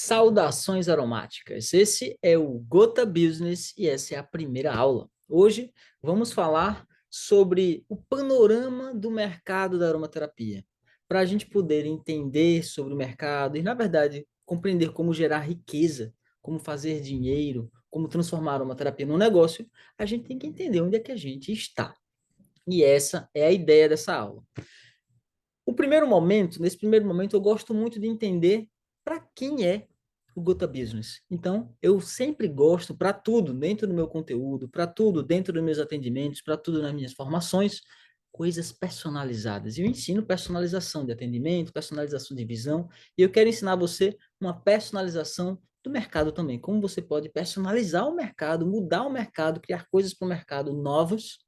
Saudações aromáticas. Esse é o Gota Business e essa é a primeira aula. Hoje vamos falar sobre o panorama do mercado da aromaterapia, para a gente poder entender sobre o mercado e, na verdade, compreender como gerar riqueza, como fazer dinheiro, como transformar a aromaterapia num negócio. A gente tem que entender onde é que a gente está. E essa é a ideia dessa aula. Nesse primeiro momento, eu gosto muito de entender para quem é o Gota Business. Então, eu sempre gosto, para tudo dentro do meu conteúdo, para tudo dentro dos meus atendimentos, para tudo nas minhas formações, coisas personalizadas. E eu ensino personalização de atendimento, personalização de visão, e eu quero ensinar você uma personalização do mercado também. Como você pode personalizar o mercado, mudar o mercado, criar coisas para o mercado novas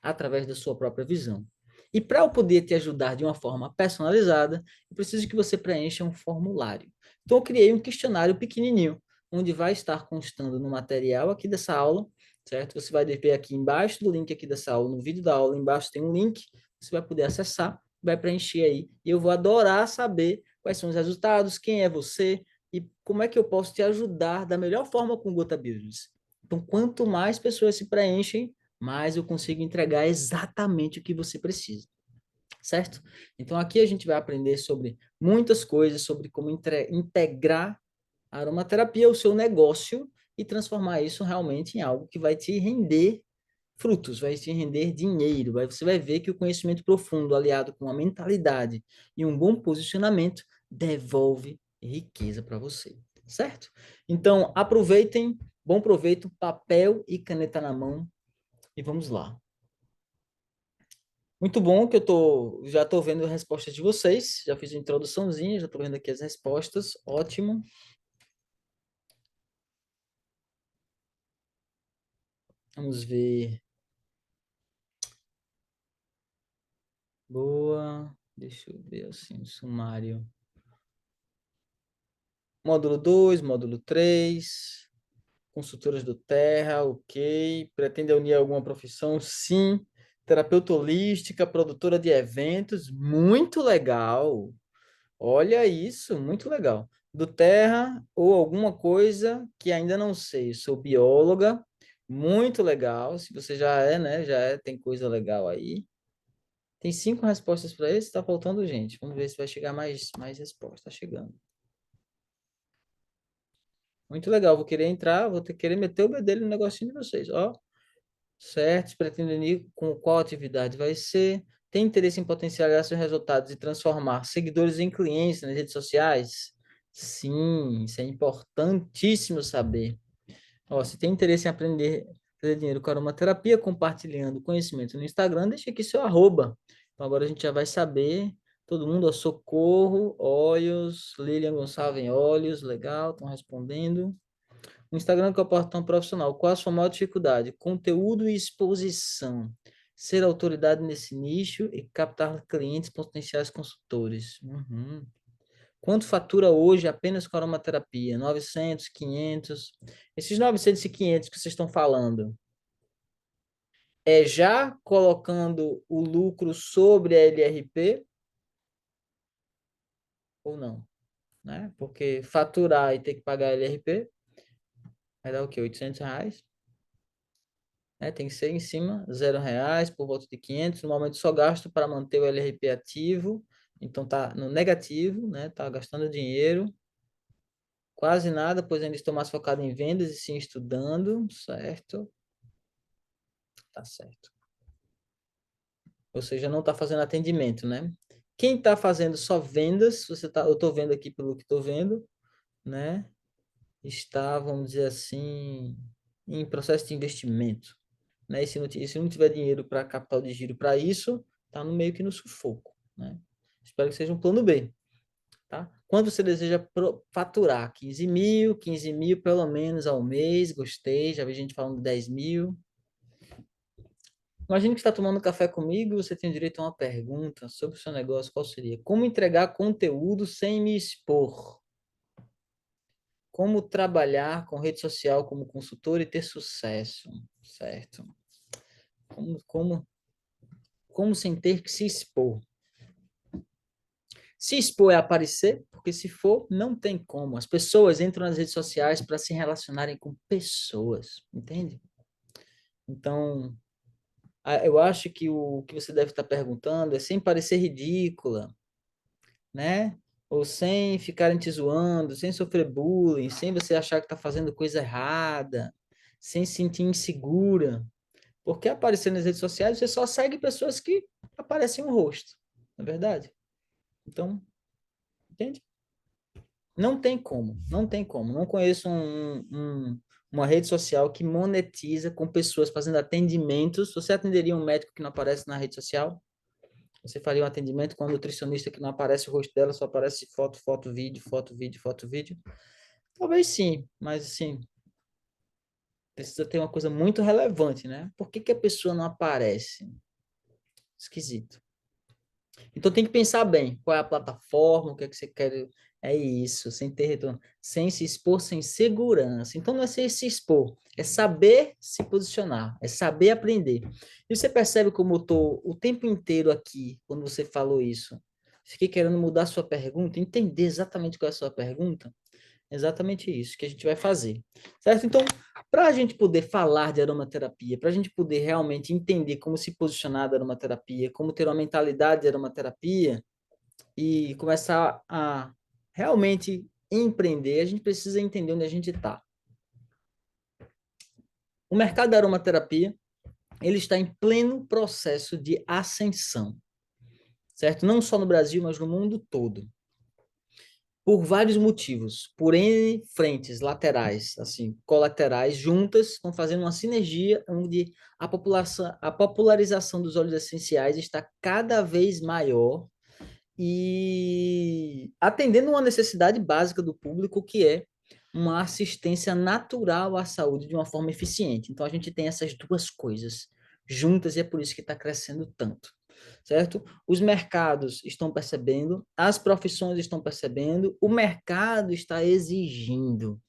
através da sua própria visão. E para eu poder te ajudar de uma forma personalizada, eu preciso que você preencha um formulário. Então, eu criei um questionário pequenininho, onde vai estar constando no material aqui dessa aula, certo? Você vai ver aqui embaixo do link aqui dessa aula, no vídeo da aula, embaixo tem um link, você vai poder acessar, vai preencher aí. E eu vou adorar saber quais são os resultados, quem é você e como é que eu posso te ajudar da melhor forma com o Gota Business. Então, quanto mais pessoas se preenchem, mas eu consigo entregar exatamente o que você precisa, certo? Então, aqui a gente vai aprender sobre muitas coisas, sobre como integrar a aromaterapia ao seu negócio e transformar isso realmente em algo que vai te render frutos, vai te render dinheiro. Você vai ver que o conhecimento profundo, aliado com a mentalidade e um bom posicionamento, devolve riqueza para você, certo? Então, aproveitem, bom proveito, papel e caneta na mão, e vamos lá. Muito bom que já estou vendo as respostas de vocês, já fiz a introduçãozinha, já estou vendo aqui as respostas, ótimo. Vamos ver. Boa. Deixa eu ver assim, o sumário. Módulo 2, módulo 3. Consultoras do Terra, ok. Pretende unir alguma profissão? Sim. Terapeuta holística, produtora de eventos, muito legal. Olha isso, muito legal. Do Terra ou alguma coisa que ainda não sei. Sou bióloga, muito legal. Se você já é, né? Tem coisa legal aí. Tem 5 respostas para esse, tá faltando gente. Vamos ver se vai chegar mais respostas. Tá chegando. Muito legal. Vou querer entrar, querer meter o bedelho no negocinho de vocês, ó. Certo? Pretende unir com qual atividade vai ser? Tem interesse em potencializar seus resultados e transformar seguidores em clientes nas redes sociais? Sim, isso é importantíssimo saber. Ó, se tem interesse em aprender a fazer dinheiro com aromaterapia, compartilhando conhecimento no Instagram, deixa aqui seu arroba. Então agora a gente já vai saber. Todo mundo, ó, Socorro, Olhos, Lilian Gonçalves, Olhos, legal, estão respondendo. O Instagram que é o portão profissional. Qual a sua maior dificuldade? Conteúdo e exposição. Ser autoridade nesse nicho e captar clientes potenciais consultores. Uhum. Quanto fatura hoje apenas com aromaterapia? 900, 500. Esses 900 e 500 que vocês estão falando, é já colocando o lucro sobre a LRP ou não? Né? Porque faturar e ter que pagar a LRP vai dar o quê? R$ 800? Né? Tem que ser em cima, R$ 0 por volta de 500. Normalmente só gasto para manter o LRP ativo, então tá no negativo, né? Tá gastando dinheiro, quase nada, pois ainda estou mais focado em vendas e sim estudando, certo? Tá certo. Ou seja, não está fazendo atendimento, né? Quem está fazendo só vendas, eu estou vendo aqui pelo que estou vendo, né? Está, vamos dizer assim, em processo de investimento, né? E se não tiver dinheiro para capital de giro para isso, tá no meio que no sufoco, né? Espero que seja um plano B, tá? Quando você deseja faturar 15 mil pelo menos ao mês, gostei, já vi gente falando de 10 mil. Imagine que está tomando café comigo e você tem direito a uma pergunta sobre o seu negócio, qual seria? Como entregar conteúdo sem me expor? Como trabalhar com rede social como consultor e ter sucesso, certo? Como, como, como sem ter que se expor? Se expor é aparecer, porque se for, não tem como. As pessoas entram nas redes sociais para se relacionarem com pessoas, entende? Então, eu acho que o que você deve estar perguntando é sem parecer ridícula, né? Ou sem ficarem te zoando, sem sofrer bullying, sem você achar que está fazendo coisa errada, sem se sentir insegura. Porque aparecer nas redes sociais, você só segue pessoas que aparecem um rosto, não é verdade? Então, entende? Não tem como, não tem como. Não conheço uma rede social que monetiza com pessoas fazendo atendimentos. Você atenderia um médico que não aparece na rede social? Você faria um atendimento com um nutricionista que não aparece o rosto dela, só aparece foto, foto, vídeo, foto, vídeo, foto, vídeo? Talvez sim, mas assim, precisa ter uma coisa muito relevante, né? Por que que a pessoa não aparece? Esquisito. Então tem que pensar bem, qual é a plataforma, o que é que você quer, é isso, sem ter retorno, sem se expor, sem segurança. Então não é se expor, é saber se posicionar, é saber aprender. E você percebe como eu estou o tempo inteiro aqui, quando você falou isso. Fiquei querendo mudar a sua pergunta, entender exatamente qual é a sua pergunta. Exatamente isso que a gente vai fazer, certo? Então, para a gente poder falar de aromaterapia, para a gente poder realmente entender como se posicionar da aromaterapia, como ter uma mentalidade de aromaterapia e começar a realmente empreender, a gente precisa entender onde a gente está. O mercado da aromaterapia, ele está em pleno processo de ascensão, certo? Não só no Brasil, mas no mundo todo. Por vários motivos, por N frentes laterais, assim, colaterais, juntas, estão fazendo uma sinergia onde a popularização dos óleos essenciais está cada vez maior e atendendo uma necessidade básica do público, que é uma assistência natural à saúde de uma forma eficiente. Então, a gente tem essas duas coisas juntas e é por isso que está crescendo tanto, certo? Os mercados estão percebendo, as profissões estão percebendo, o mercado está exigindo.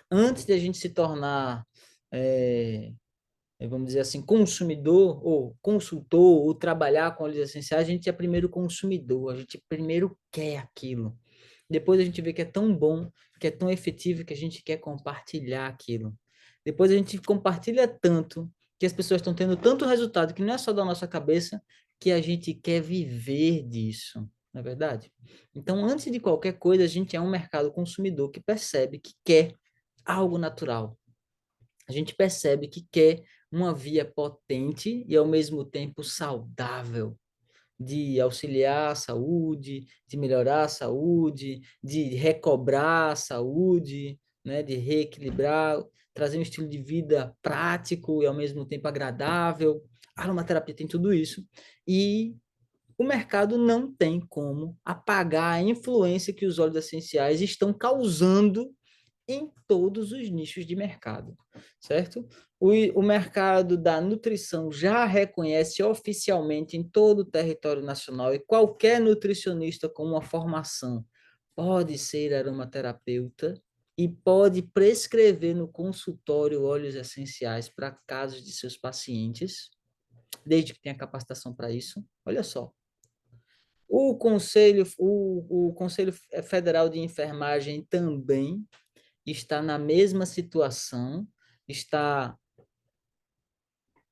Antes de a gente se tornar, vamos dizer assim, consumidor ou consultor ou trabalhar com óleos essenciais, a gente é primeiro consumidor, a gente primeiro quer aquilo. Depois a gente vê que é tão bom, que é tão efetivo que a gente quer compartilhar aquilo. Depois a gente compartilha tanto que as pessoas estão tendo tanto resultado que não é só da nossa cabeça, que a gente quer viver disso, não é verdade? Então, antes de qualquer coisa, a gente é um mercado consumidor que percebe que quer algo natural. A gente percebe que quer uma via potente e ao mesmo tempo saudável de auxiliar a saúde, de melhorar a saúde, de recobrar a saúde, né, de reequilibrar, trazer um estilo de vida prático e ao mesmo tempo agradável. A aromaterapia tem tudo isso. E o mercado não tem como apagar a influência que os óleos essenciais estão causando em todos os nichos de mercado, certo? O mercado da nutrição já reconhece oficialmente em todo o território nacional e qualquer nutricionista com uma formação pode ser aromaterapeuta e pode prescrever no consultório óleos essenciais para casos de seus pacientes, desde que tenha capacitação para isso. Olha só, o Conselho Federal de Enfermagem também está na mesma situação, está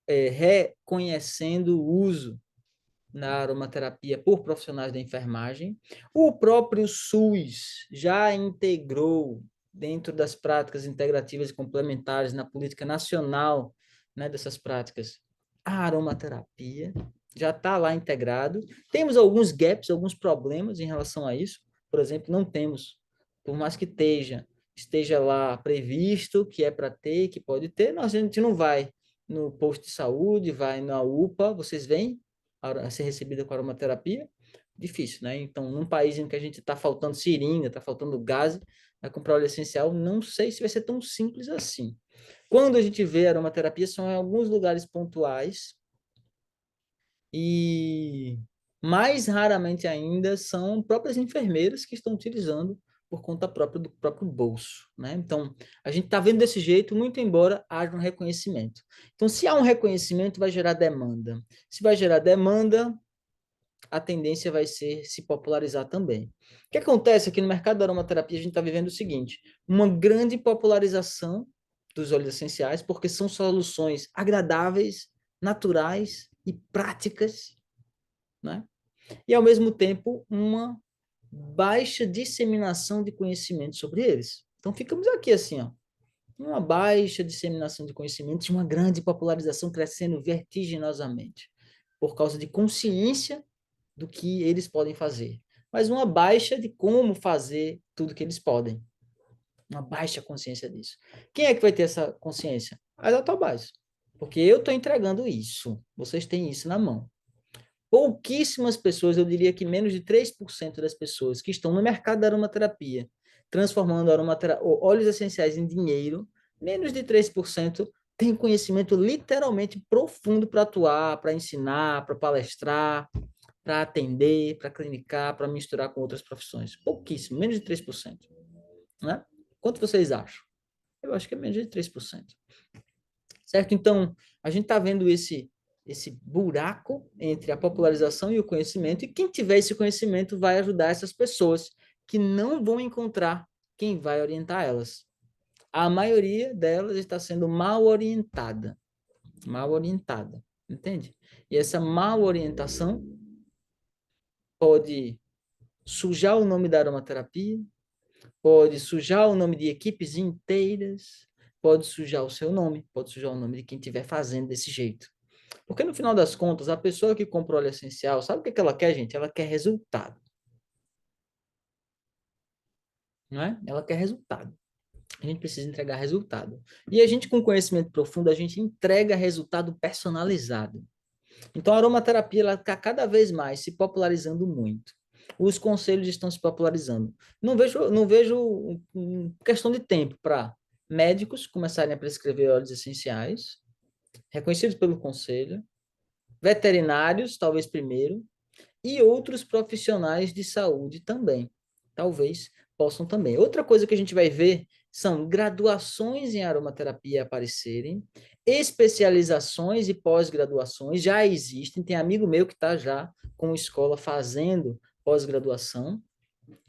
reconhecendo o uso na aromaterapia por profissionais da enfermagem. O próprio SUS já integrou dentro das práticas integrativas e complementares na política nacional, né, dessas práticas, a aromaterapia já está lá integrado. Temos alguns gaps, alguns problemas em relação a isso. Por exemplo, não temos, por mais que esteja lá previsto que é para ter, que pode ter, a gente não vai no posto de saúde, vai na UPA, vocês veem a ser recebida com aromaterapia? Difícil, né? Então, num país em que a gente está faltando seringa, está faltando gás, vai comprar óleo essencial, não sei se vai ser tão simples assim. Quando a gente vê aromaterapia, são em alguns lugares pontuais e mais raramente ainda são próprias enfermeiras que estão utilizando por conta própria do próprio bolso, né? Então, a gente está vendo desse jeito, muito embora haja um reconhecimento. Então, se há um reconhecimento, vai gerar demanda. Se vai gerar demanda, a tendência vai ser se popularizar também. O que acontece aqui no mercado da aromaterapia, a gente está vivendo o seguinte, uma grande popularização dos óleos essenciais, porque são soluções agradáveis, naturais e práticas, né? E, ao mesmo tempo, uma baixa disseminação de conhecimento sobre eles. Então, ficamos aqui assim, ó, uma baixa disseminação de conhecimentos e uma grande popularização crescendo vertiginosamente, por causa de consciência do que eles podem fazer, mas uma baixa de como fazer tudo que eles podem. Uma baixa consciência disso. Quem é que vai ter essa consciência? As autobares. Porque eu estou entregando isso. Vocês têm isso na mão. Pouquíssimas pessoas, eu diria que menos de 3% das pessoas que estão no mercado da aromaterapia, transformando óleos essenciais em dinheiro, menos de 3% têm conhecimento literalmente profundo para atuar, para ensinar, para palestrar, para atender, para clinicar, para misturar com outras profissões. Pouquíssimo, menos de 3%. Né? Quanto vocês acham? Eu acho que é menos de 3%. Certo? Então, a gente está vendo esse buraco entre a popularização e o conhecimento, e quem tiver esse conhecimento vai ajudar essas pessoas que não vão encontrar quem vai orientar elas. A maioria delas está sendo mal orientada, entende? E essa mal orientação pode sujar o nome da aromaterapia, pode sujar o nome de equipes inteiras, pode sujar o seu nome, pode sujar o nome de quem estiver fazendo desse jeito. Porque no final das contas, a pessoa que compra óleo essencial, sabe o que ela quer, gente? Ela quer resultado, não é? Ela quer resultado. A gente precisa entregar resultado. E a gente, com conhecimento profundo, a gente entrega resultado personalizado. Então, a aromaterapia ela está cada vez mais se popularizando muito. Os conselhos estão se popularizando. Não vejo questão de tempo para médicos começarem a prescrever óleos essenciais, reconhecidos pelo conselho, veterinários, talvez primeiro, e outros profissionais de saúde também. Talvez possam também. Outra coisa que a gente vai ver são graduações em aromaterapia aparecerem, especializações e pós-graduações já existem. Tem amigo meu que está já com escola fazendo pós-graduação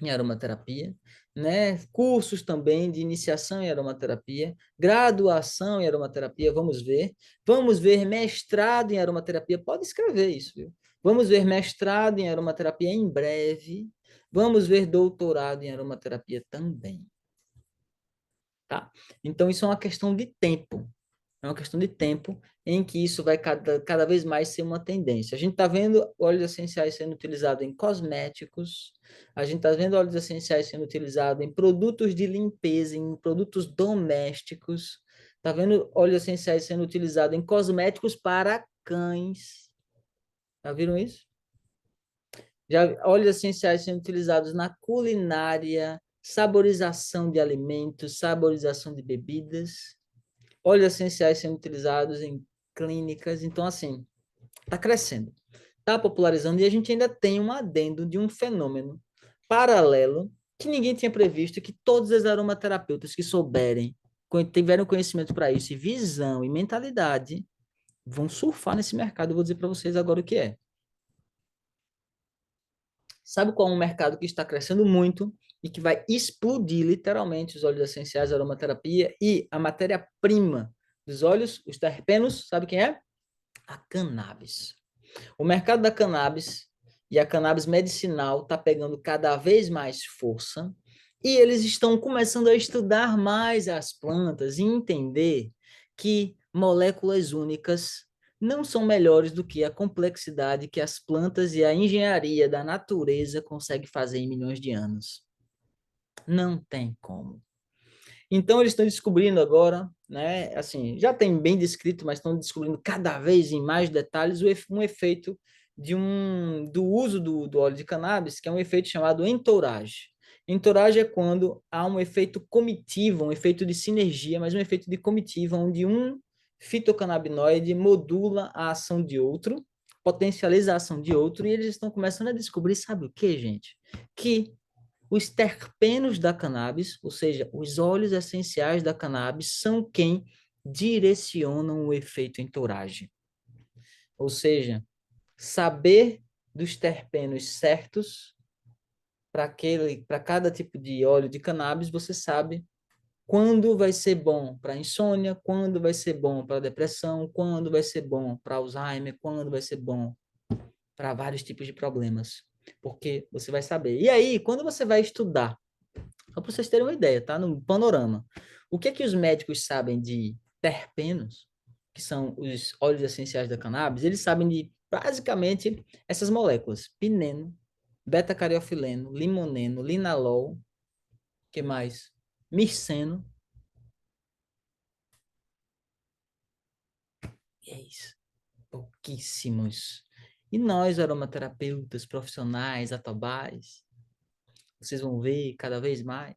em aromaterapia, né? Cursos também de iniciação em aromaterapia, graduação em aromaterapia, vamos ver mestrado em aromaterapia, pode escrever isso, viu? Vamos ver mestrado em aromaterapia em breve, vamos ver doutorado em aromaterapia também, tá? Então, isso é uma questão de tempo, é uma questão de tempo em que isso vai cada vez mais ser uma tendência. A gente está vendo óleos essenciais sendo utilizados em cosméticos, a gente está vendo óleos essenciais sendo utilizados em produtos de limpeza, em produtos domésticos, está vendo óleos essenciais sendo utilizados em cosméticos para cães. Já viram isso? Já óleos essenciais sendo utilizados na culinária, saborização de alimentos, saborização de bebidas, óleos essenciais sendo utilizados em clínicas. Então, assim, está crescendo, está popularizando e a gente ainda tem um adendo de um fenômeno paralelo que ninguém tinha previsto, que todos os aromaterapeutas que souberem, tiveram conhecimento para isso, e visão e mentalidade, vão surfar nesse mercado. Eu vou dizer para vocês agora o que é. Sabe qual é um mercado que está crescendo muito e que vai explodir literalmente os óleos essenciais, a aromaterapia e a matéria-prima dos óleos, os terpenos, sabe quem é? A cannabis. O mercado da cannabis e a cannabis medicinal está pegando cada vez mais força e eles estão começando a estudar mais as plantas e entender que moléculas únicas não são melhores do que a complexidade que as plantas e a engenharia da natureza conseguem fazer em milhões de anos. Não tem como. Então, eles estão descobrindo agora, né, assim, já tem bem descrito, mas estão descobrindo cada vez em mais detalhes um efeito do uso do óleo de cannabis, que é um efeito chamado entourage. Entourage é quando há um efeito comitiva, um efeito de sinergia, mas um efeito de comitiva, onde um fitocannabinoide modula a ação de outro, potencializa a ação de outro, e eles estão começando a descobrir, sabe o que, gente? Que os terpenos da cannabis, ou seja, os óleos essenciais da cannabis, são quem direcionam o efeito entourage. Ou seja, saber dos terpenos certos para cada tipo de óleo de cannabis, você sabe quando vai ser bom para insônia, quando vai ser bom para depressão, quando vai ser bom para Alzheimer, quando vai ser bom para vários tipos de problemas. Porque você vai saber. E aí, quando você vai estudar, só para vocês terem uma ideia, tá? No panorama. O que é que os médicos sabem de terpenos, que são os óleos essenciais da cannabis? Eles sabem de basicamente essas moléculas: pineno, beta-cariofileno, limoneno, linalol, que mais? Mirceno, e é isso. Pouquíssimos. E nós, aromaterapeutas, profissionais, atobais, vocês vão ver cada vez mais,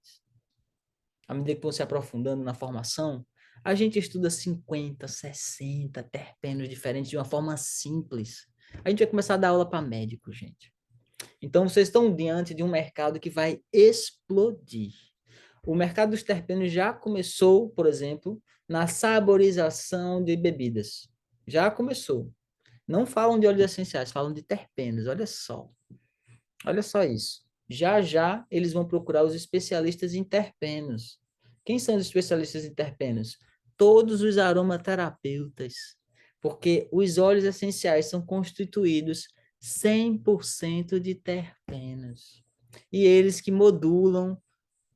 à medida que vão se aprofundando na formação, a gente estuda 50, 60 terpenos diferentes de uma forma simples. A gente vai começar a dar aula para médicos, gente. Então, vocês estão diante de um mercado que vai explodir. O mercado dos terpenos já começou, por exemplo, na saborização de bebidas. Já começou. Não falam de óleos essenciais, falam de terpenos. Olha só. Olha só isso. Já já eles vão procurar os especialistas em terpenos. Quem são os especialistas em terpenos? Todos os aromaterapeutas. Porque os óleos essenciais são constituídos 100% de terpenos. E eles que modulam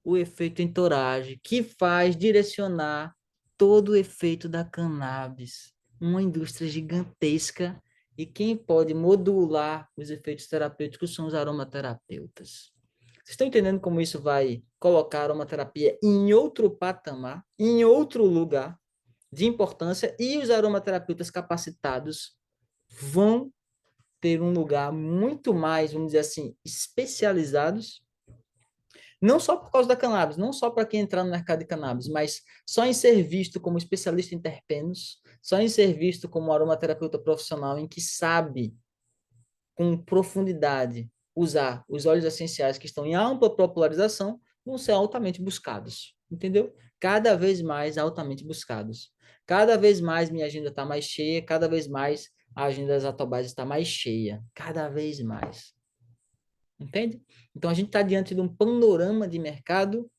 o efeito entourage, que faz direcionar todo o efeito da cannabis. Uma indústria gigantesca e quem pode modular os efeitos terapêuticos são os aromaterapeutas. Vocês estão entendendo como isso vai colocar a aromaterapia em outro patamar, em outro lugar de importância e os aromaterapeutas capacitados vão ter um lugar muito mais, vamos dizer assim, especializados não só por causa da cannabis, não só para quem entrar no mercado de cannabis, mas só em ser visto como especialista em terpenos, só em ser visto como aromaterapeuta profissional em que sabe com profundidade usar os óleos essenciais que estão em ampla popularização, vão ser altamente buscados, entendeu? Cada vez mais altamente buscados. Cada vez mais minha agenda está mais cheia, cada vez mais a agenda das Atobás está mais cheia, cada vez mais. Entende? Então, a gente está diante de um panorama de mercado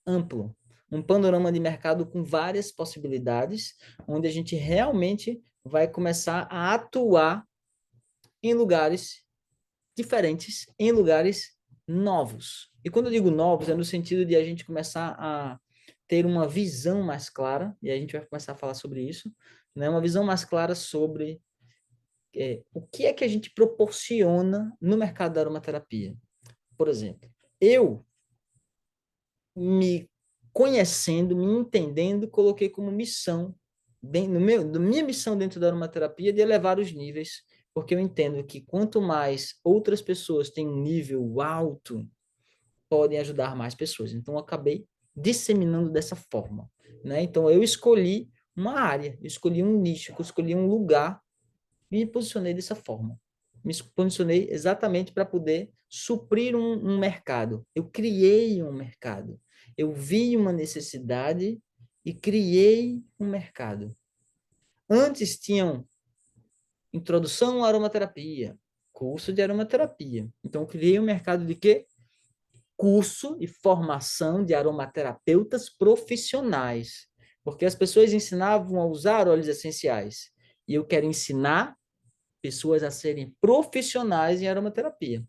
amplo, um panorama de mercado com várias possibilidades, onde a gente realmente vai começar a atuar em lugares diferentes, em lugares novos. E quando eu digo novos, é no sentido de a gente começar a ter uma visão mais clara, e a gente vai começar a falar sobre isso, né? Uma visão mais clara sobre o que é que a gente proporciona no mercado da aromaterapia. Por exemplo, eu me conhecendo, me entendendo, coloquei como missão, minha missão dentro da aromaterapia de elevar os níveis, porque eu entendo que quanto mais outras pessoas têm um nível alto, podem ajudar mais pessoas. Então, eu acabei disseminando dessa forma, né? Então, eu escolhi uma área, eu escolhi um nicho, eu escolhi um lugar e me posicionei dessa forma. Me posicionei exatamente para poder suprir um mercado. Eu criei um mercado. Eu vi uma necessidade e criei um mercado. Antes tinham introdução à aromaterapia, curso de aromaterapia. Então, eu criei um mercado de quê? Curso e formação de aromaterapeutas profissionais. Porque as pessoas ensinavam a usar óleos essenciais. E eu quero ensinar pessoas a serem profissionais em aromaterapia.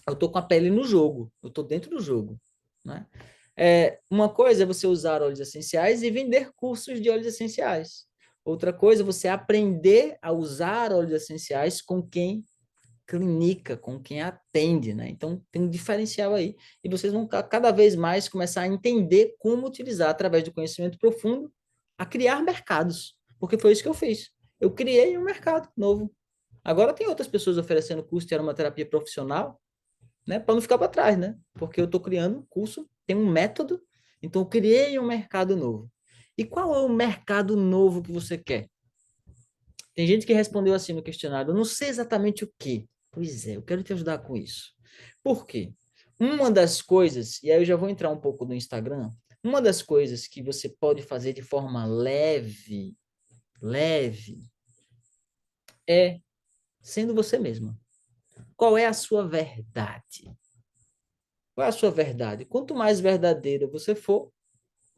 Eu estou com a pele no jogo, eu estou dentro do jogo. Né? Uma coisa é você usar óleos essenciais e vender cursos de óleos essenciais. Outra coisa é você aprender a usar óleos essenciais com quem clinica, com quem atende, né? Então, tem um diferencial aí. E vocês vão cada vez mais começar a entender como utilizar, através do conhecimento profundo, a criar mercados. Porque foi isso que eu fiz. Eu criei um mercado novo. Agora tem outras pessoas oferecendo curso de aromaterapia profissional, né? Para não ficar para trás, né? Porque eu estou criando um curso, tem um método, então eu criei um mercado novo. E qual é o mercado novo que você quer? Tem gente que respondeu assim no questionário, eu não sei exatamente o quê. Pois é, eu quero te ajudar com isso. Por quê? Uma das coisas, e aí eu já vou entrar um pouco no Instagram, uma das coisas que você pode fazer de forma leve, leve, é sendo você mesma. qual é a sua verdade? Qual é a sua verdade? Quanto mais verdadeira você for,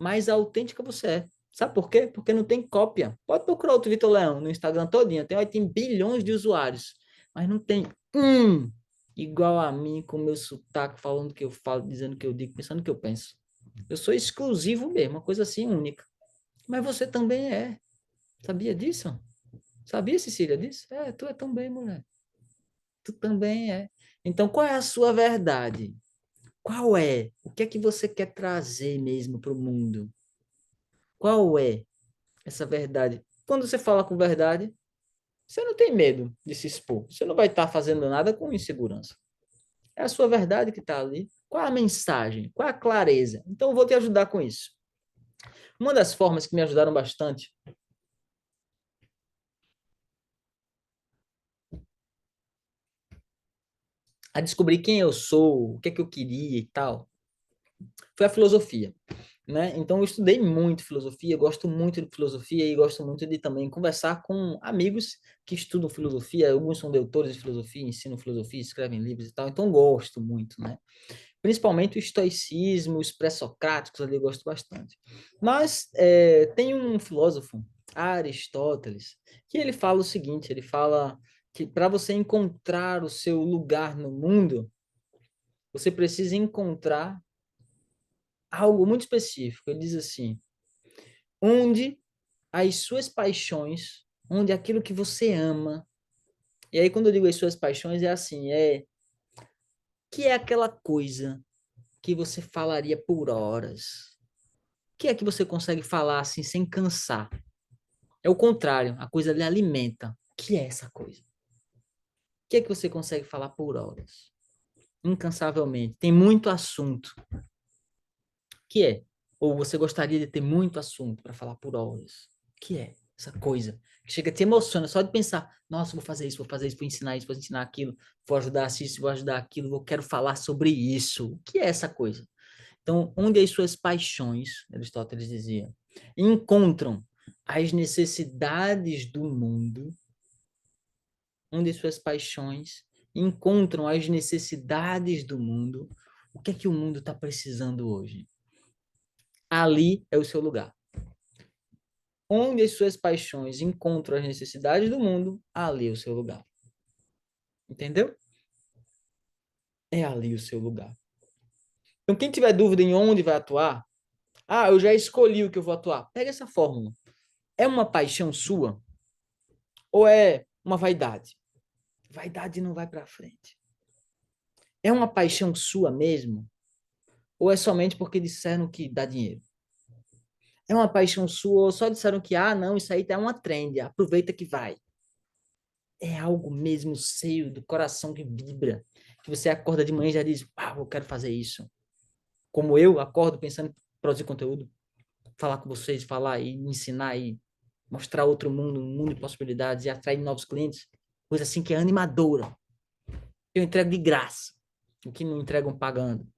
mais autêntica você é. Sabe por quê? Porque não tem cópia. Pode procurar outro Vitor Leão no Instagram todinho. Tem bilhões de usuários. Mas não tem um igual a mim, com o meu sotaque, falando o que eu falo, dizendo o que eu digo, pensando o que eu penso. Eu sou exclusivo mesmo, uma coisa assim única. Mas você também é. Sabia disso? Sabia, Cecília, disso? É, tu é também, mulher. Tu também é. Então, qual é a sua verdade? Qual é? O que é que você quer trazer mesmo para o mundo? Qual é essa verdade? Quando você fala com verdade, você não tem medo de se expor. Você não vai estar fazendo nada com insegurança. É a sua verdade que está ali. Qual é a mensagem? Qual é a clareza? Então, eu vou te ajudar com isso. Uma das formas que me ajudaram bastante a descobrir quem eu sou, o que é que eu queria e tal, foi a filosofia, né? Então eu estudei muito filosofia, gosto muito de filosofia e gosto muito de também conversar com amigos que estudam filosofia, alguns são doutores de filosofia, ensinam filosofia, escrevem livros e tal, então gosto muito, né? Principalmente o estoicismo, os pré-socráticos ali eu gosto bastante. Mas tem um filósofo, Aristóteles, que ele fala o seguinte, ele fala que para você encontrar o seu lugar no mundo, você precisa encontrar algo muito específico. Ele diz assim: onde as suas paixões, onde aquilo que você ama. E aí, quando eu digo as suas paixões, é assim: que é aquela coisa que você falaria por horas? O que é que você consegue falar assim sem cansar? É o contrário, a coisa lhe alimenta. O que é essa coisa? O que é que você consegue falar por horas? Incansavelmente. Tem muito assunto. O que é? Ou você gostaria de ter muito assunto para falar por horas? O que é essa coisa? Que chega, te emociona só de pensar, nossa, vou fazer isso, vou ensinar isso, vou ensinar aquilo, vou ajudar isso, vou ajudar aquilo, vou quero falar sobre isso. O que é essa coisa? Então, onde as suas paixões, Aristóteles dizia, encontram as necessidades do mundo, onde as suas paixões encontram as necessidades do mundo, o que é que o mundo está precisando hoje? Ali é o seu lugar. Onde as suas paixões encontram as necessidades do mundo, ali é o seu lugar. Entendeu? É ali o seu lugar. Então, quem tiver dúvida em onde vai atuar, eu já escolhi o que eu vou atuar. Pega essa fórmula. É uma paixão sua ou é uma vaidade? Vaidade não vai para frente. É uma paixão sua mesmo? Ou é somente porque disseram que dá dinheiro? É uma paixão sua ou só disseram que, não, isso aí tá uma trend, aproveita que vai. É algo mesmo seu, do coração que vibra, que você acorda de manhã e já diz, eu quero fazer isso. Como eu acordo pensando em produzir conteúdo, falar com vocês, falar e ensinar e mostrar outro mundo, um mundo de possibilidades e atrair novos clientes, coisa assim que é animadora. Eu entrego de graça, o que não entregam pagando.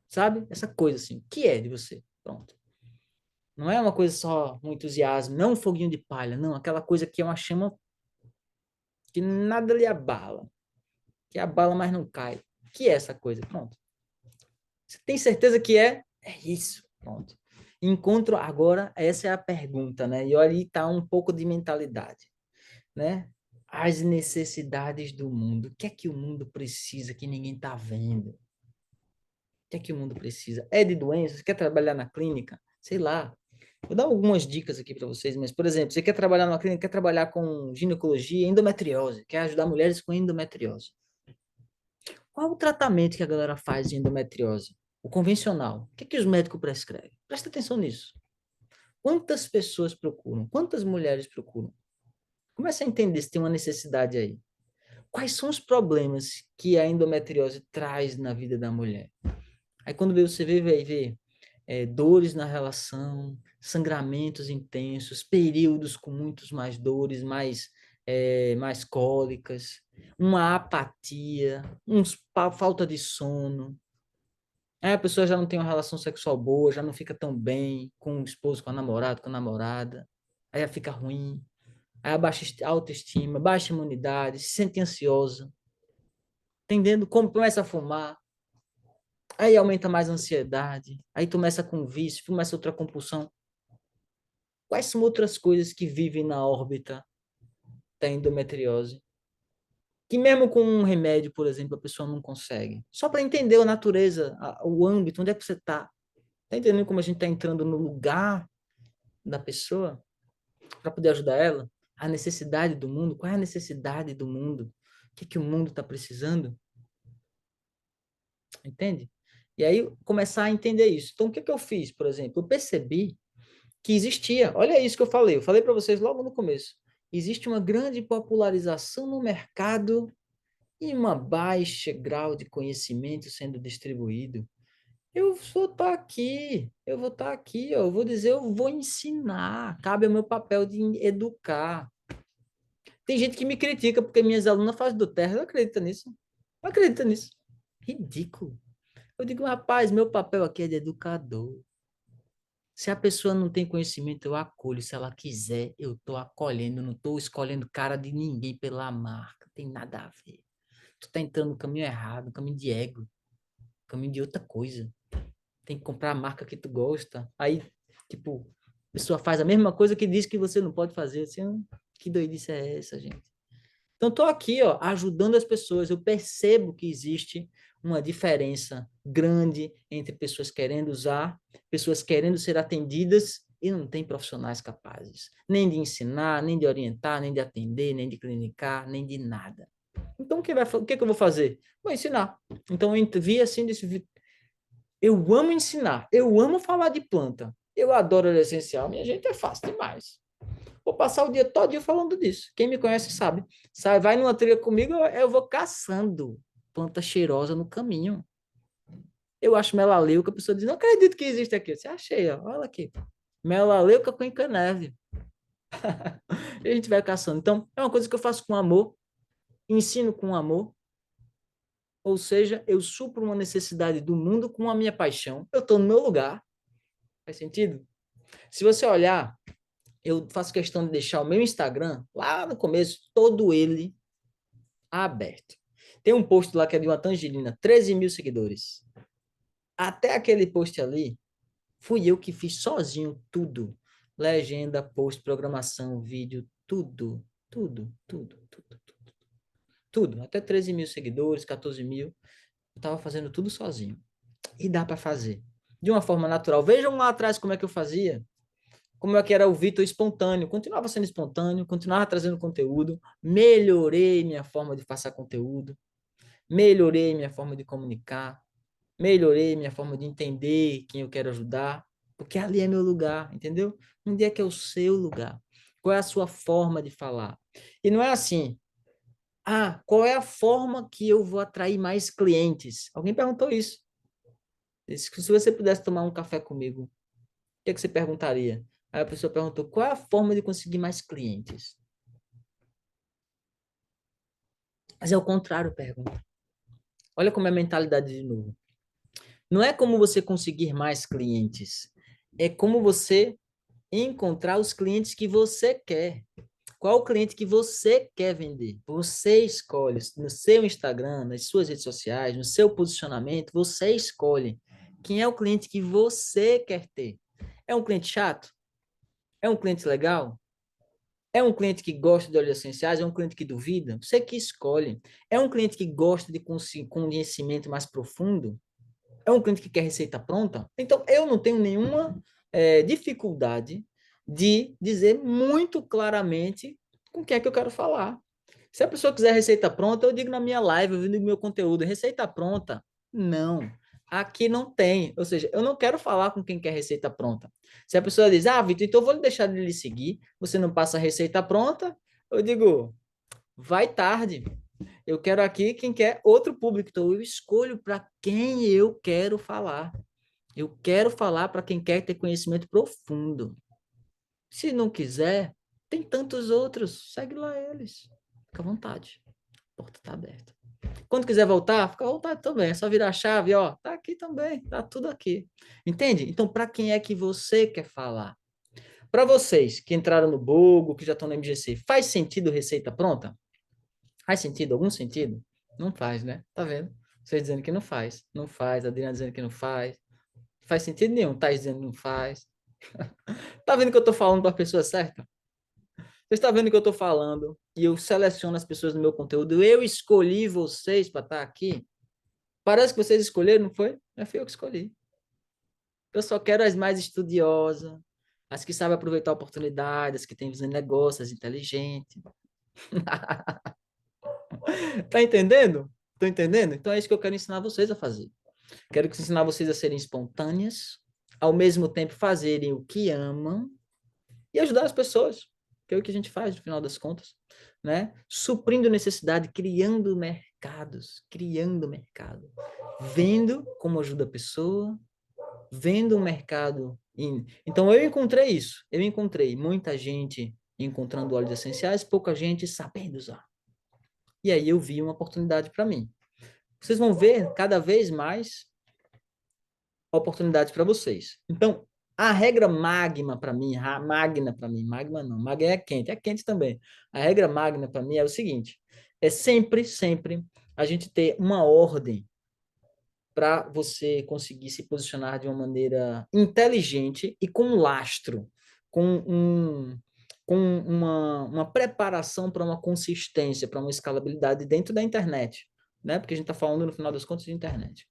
Sabe? Essa coisa assim, o que é de você? Pronto. Não é uma coisa só um entusiasmo, não um foguinho de palha, não, aquela coisa que é uma chama que nada lhe abala, que abala, mas não cai. O que é essa coisa? Pronto. Você tem certeza que é? É isso. Pronto. Encontro agora, essa é a pergunta, né? E ali está um pouco de mentalidade, né? As necessidades do mundo. O que é que o mundo precisa que ninguém está vendo? O que é que o mundo precisa? É de doenças? Quer trabalhar na clínica? Sei lá. Vou dar algumas dicas aqui para vocês, mas, por exemplo, você quer trabalhar numa clínica, quer trabalhar com ginecologia, endometriose, quer ajudar mulheres com endometriose. Qual o tratamento que a galera faz de endometriose? O convencional. O que é que os médicos prescrevem? Presta atenção nisso. Quantas pessoas procuram? Quantas mulheres procuram? Comece a entender se tem uma necessidade aí. Quais são os problemas que a endometriose traz na vida da mulher? Aí quando você vê, vai ver dores na relação, sangramentos intensos, períodos com muitos mais dores, mais cólicas, uma apatia, falta de sono. Aí a pessoa já não tem uma relação sexual boa, já não fica tão bem com o esposo, com a namorada, com a namorada. Aí ela fica ruim. Aí a baixa autoestima, baixa imunidade, se sente ansiosa. entendendo? Como começa a fumar, aí aumenta mais a ansiedade, aí começa com vício, começa outra compulsão. Quais são outras coisas que vivem na órbita da endometriose? Que mesmo com um remédio, por exemplo, a pessoa não consegue. Só para entender a natureza, o âmbito, onde é que você está. Está entendendo como a gente está entrando no lugar da pessoa para poder ajudar ela? A necessidade do mundo, qual é a necessidade do mundo? O que, que o mundo está precisando? Entende? E aí começar a entender isso. Então, o que, que eu fiz, por exemplo? Eu percebi que existia, olha isso que eu falei para vocês logo no começo. Existe uma grande popularização no mercado e uma baixa grau de conhecimento sendo distribuído. Eu vou estar aqui, ó, eu vou dizer, eu vou ensinar, cabe ao meu papel de educar. Tem gente que me critica porque minhas alunas fazem do terra, não acredita nisso? Não acredita nisso. Ridículo. Eu digo, rapaz, meu papel aqui é de educador. Se a pessoa não tem conhecimento, eu acolho. Se ela quiser, eu estou acolhendo, não estou escolhendo cara de ninguém pela marca. Tem nada a ver. Tu tá entrando no caminho errado, no caminho de ego, no caminho de outra coisa. Tem que comprar a marca que tu gosta. Aí, tipo, a pessoa faz a mesma coisa que diz que você não pode fazer. Assim, que doidice é essa, gente? Então, estou aqui, ó, ajudando as pessoas. Eu percebo que existe uma diferença grande entre pessoas querendo usar, pessoas querendo ser atendidas e não tem profissionais capazes, nem de ensinar, nem de orientar, nem de atender, nem de clinicar, nem de nada. Então, o que que eu vou fazer? Vou ensinar. Então, eu vi assim, eu amo ensinar, eu amo falar de planta, eu adoro óleo essencial, minha gente, é fácil demais. Vou passar o dia todo falando disso. Quem me conhece sabe. Sai, vai numa trilha comigo, eu vou caçando planta cheirosa no caminho. Eu acho melaleuca, a pessoa diz, não acredito que existe aqui. Você achei, ó, olha aqui. Melaleuca com encaneve. E a gente vai caçando. Então, é uma coisa que eu faço com amor, ensino com amor, ou seja, eu supro uma necessidade do mundo com a minha paixão. Eu estou no meu lugar. Faz sentido? Se você olhar, eu faço questão de deixar o meu Instagram, lá no começo, todo ele aberto. Tem um post lá que é de uma tangerina, 13 mil seguidores. Até aquele post ali, fui eu que fiz sozinho tudo. Legenda, post, programação, vídeo, tudo, tudo, tudo, tudo, tudo. Tudo, até 13 mil seguidores, 14 mil. Eu tava fazendo tudo sozinho. E dá para fazer. De uma forma natural. Vejam lá atrás como é que eu fazia. Como é que era o Vitor espontâneo. Continuava sendo espontâneo, continuava trazendo conteúdo. Melhorei minha forma de passar conteúdo. Melhorei minha forma de comunicar, melhorei minha forma de entender quem eu quero ajudar, porque ali é meu lugar, entendeu? Onde é que é o seu lugar? Qual é a sua forma de falar? E não é assim, qual é a forma que eu vou atrair mais clientes? Alguém perguntou isso. Disse que se você pudesse tomar um café comigo, o que é que você perguntaria? Aí a pessoa perguntou, qual é a forma de conseguir mais clientes? Mas é o contrário, pergunta. Olha como é a mentalidade de novo. Não é como você conseguir mais clientes, é como você encontrar os clientes que você quer. Qual o cliente que você quer vender? Você escolhe no seu Instagram, nas suas redes sociais, no seu posicionamento, você escolhe quem é o cliente que você quer ter. É um cliente chato? É um cliente legal? É um cliente que gosta de óleos essenciais? É um cliente que duvida? Você que escolhe. É um cliente que gosta de conhecimento mais profundo? É um cliente que quer receita pronta? Então, eu não tenho nenhuma dificuldade de dizer muito claramente com o que é que eu quero falar. Se a pessoa quiser receita pronta, eu digo na minha live, eu digo no meu conteúdo, receita pronta? Não. Aqui não tem. Ou seja, eu não quero falar com quem quer receita pronta. Se a pessoa diz, Vitor, então eu vou deixar de lhe seguir, você não passa a receita pronta, eu digo, vai tarde. Eu quero aqui quem quer outro público. Então, eu escolho para quem eu quero falar. Eu quero falar para quem quer ter conhecimento profundo. Se não quiser, tem tantos outros. Segue lá eles. Fica à vontade. A porta está aberta. Quando quiser voltar, fica à vontade também. É só virar a chave, ó. Tá aqui também. Tá tudo aqui. Entende? Então, para quem é que você quer falar? Para vocês que entraram no Bogo, que já estão no MGC, faz sentido receita pronta? Faz sentido? Algum sentido? Não faz, né? Tá vendo? Vocês dizendo que não faz. Não faz, a Adriana dizendo que não faz. Não faz sentido nenhum. Tá dizendo que não faz. Tá vendo que eu tô falando para a pessoa certa? Você está vendo que eu tô falando e eu seleciono as pessoas no meu conteúdo. Eu escolhi vocês para estar aqui. Parece que vocês escolheram, não foi? Não fui eu que escolhi. Eu só quero as mais estudiosas, as que sabem aproveitar oportunidades, as que têm visão de negócio, as inteligentes. Tá entendendo? Tô entendendo? Então é isso que eu quero ensinar vocês a fazer. Quero ensinar vocês a serem espontâneas, ao mesmo tempo fazerem o que amam e ajudar as pessoas, que é o que a gente faz no final das contas, né? Suprindo necessidade, criando mercado, vendo como ajuda a pessoa, vendo o mercado. Então eu encontrei isso, eu encontrei muita gente encontrando óleos essenciais, pouca gente sabendo usar. E aí eu vi uma oportunidade para mim. Vocês vão ver cada vez mais oportunidades para vocês. Então, a regra magma para mim, magna para mim, magma não, magna é quente também. A regra magna para mim é o seguinte: é sempre a gente ter uma ordem para você conseguir se posicionar de uma maneira inteligente e com um lastro, com uma preparação para uma consistência, para uma escalabilidade dentro da internet, né? Porque a gente está falando no final das contas de internet,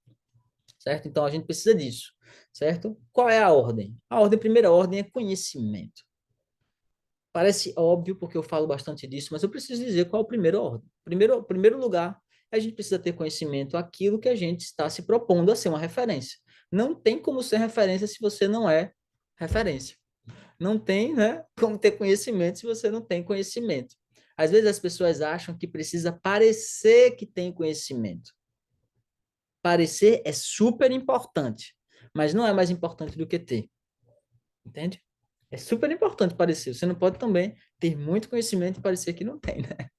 certo? Então a gente precisa disso, certo? Qual é a ordem? A primeira ordem é conhecimento. Parece óbvio porque eu falo bastante disso, mas eu preciso dizer qual é a primeira ordem. Primeiro lugar, a gente precisa ter conhecimento aquilo que a gente está se propondo a ser uma referência. Não tem como ser referência se você não é referência. Não tem, né, como ter conhecimento se você não tem conhecimento. Às vezes as pessoas acham que precisa parecer que tem conhecimento. Parecer é super importante, mas não é mais importante do que ter. Entende? É super importante parecer. Você não pode também ter muito conhecimento e parecer que não tem, né?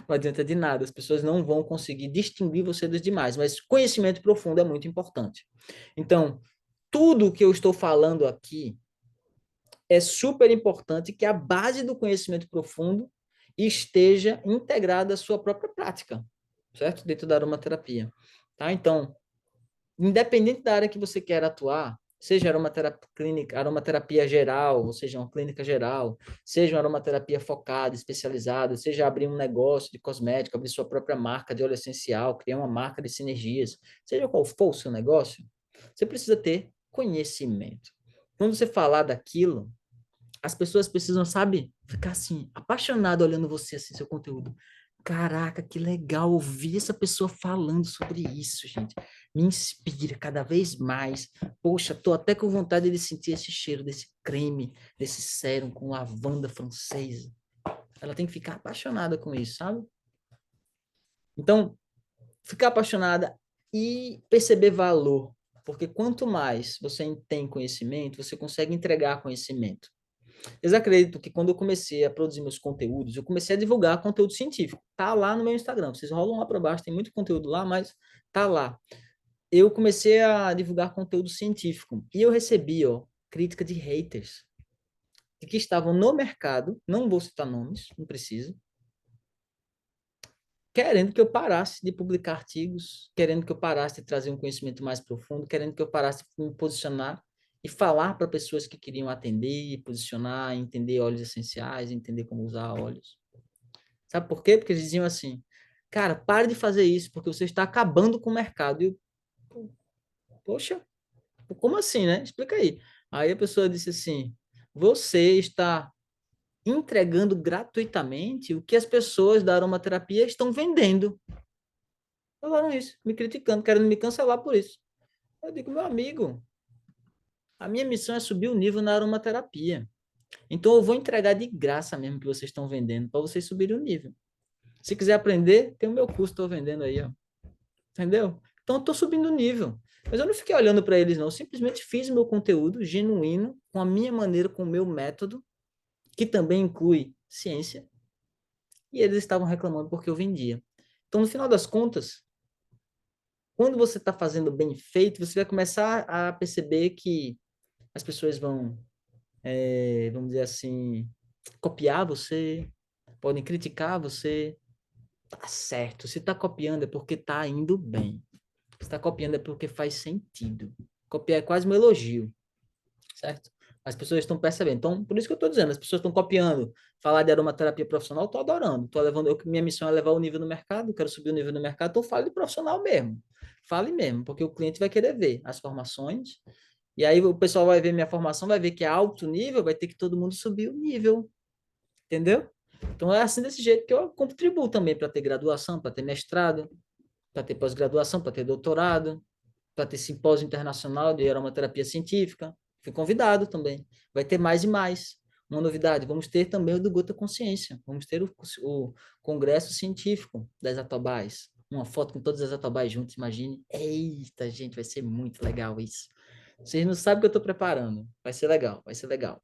Não adianta de nada. As pessoas não vão conseguir distinguir você dos demais. Mas conhecimento profundo é muito importante. Então, tudo que eu estou falando aqui é super importante que a base do conhecimento profundo esteja integrada à sua própria prática, certo? Dentro da aromaterapia. Tá? Então, independente da área que você quer atuar, seja aromaterapia clínica, aromaterapia geral, ou seja, uma clínica geral, seja uma aromaterapia focada, especializada, seja abrir um negócio de cosmético, abrir sua própria marca de óleo essencial, criar uma marca de sinergias, seja qual for o seu negócio, você precisa ter conhecimento. Quando você falar daquilo, as pessoas precisam, sabe, ficar assim, apaixonado olhando você, assim, seu conteúdo. Caraca, que legal ouvir essa pessoa falando sobre isso, gente. Me inspira cada vez mais. Poxa, tô até com vontade de sentir esse cheiro desse creme, desse sérum com lavanda francesa. Ela tem que ficar apaixonada com isso, sabe? Então, ficar apaixonada e perceber valor. Porque quanto mais você tem conhecimento, você consegue entregar conhecimento. Eles acreditam que quando eu comecei a produzir meus conteúdos, eu comecei a divulgar conteúdo científico. Tá lá no meu Instagram. Vocês rolam lá para baixo, tem muito conteúdo lá, mas tá lá. Eu comecei a divulgar conteúdo científico e eu recebi, ó, crítica de haters de que estavam no mercado, não vou citar nomes, não preciso, querendo que eu parasse de publicar artigos, querendo que eu parasse de trazer um conhecimento mais profundo, querendo que eu parasse de me posicionar e falar para pessoas que queriam atender, posicionar, entender óleos essenciais, entender como usar óleos. Sabe por quê? Porque eles diziam assim, cara, pare de fazer isso, porque você está acabando com o mercado. E eu, poxa, como assim, né? Explica aí. Aí a pessoa disse assim, você está entregando gratuitamente o que as pessoas da aromaterapia estão vendendo. Falaram isso, me criticando, querendo me cancelar por isso. Eu digo, meu amigo, a minha missão é subir o nível na aromaterapia. Então eu vou entregar de graça mesmo que vocês estão vendendo, para vocês subirem o nível. Se quiser aprender, tem o meu curso, estou vendendo aí, ó. Entendeu? Então eu estou subindo o nível. Mas eu não fiquei olhando para eles, não. Eu simplesmente fiz o meu conteúdo genuíno, com a minha maneira, com o meu método, que também inclui ciência, e eles estavam reclamando porque eu vendia. Então, no final das contas, quando você está fazendo bem feito, você vai começar a perceber que as pessoas vão, vamos dizer assim, copiar você, podem criticar você, Tá certo. Se tá copiando é porque tá indo bem. Se tá copiando é porque faz sentido. Copiar é quase um elogio, certo? As pessoas estão percebendo. Então, por isso que eu estou dizendo, as pessoas estão copiando. Falar de aromaterapia profissional, estou adorando. Tô levando, minha missão é levar o nível no mercado, quero subir o nível no mercado, então fale de profissional mesmo. Fale mesmo, porque o cliente vai querer ver as formações. E aí o pessoal vai ver minha formação, vai ver que é alto nível, vai ter que todo mundo subir o nível. Entendeu? Então é assim desse jeito que eu contribuo também para ter graduação, para ter mestrado, para ter pós-graduação, para ter doutorado, para ter simpósio internacional de aromaterapia científica. Fui convidado também. Vai ter mais e mais. Uma novidade, vamos ter também o do Gota Consciência. Vamos ter o Congresso Científico das Atobais. Uma foto com todas as Atobais juntas, imagine. Eita, gente, vai ser muito legal isso. Vocês não sabem o que eu estou preparando. Vai ser legal, vai ser legal.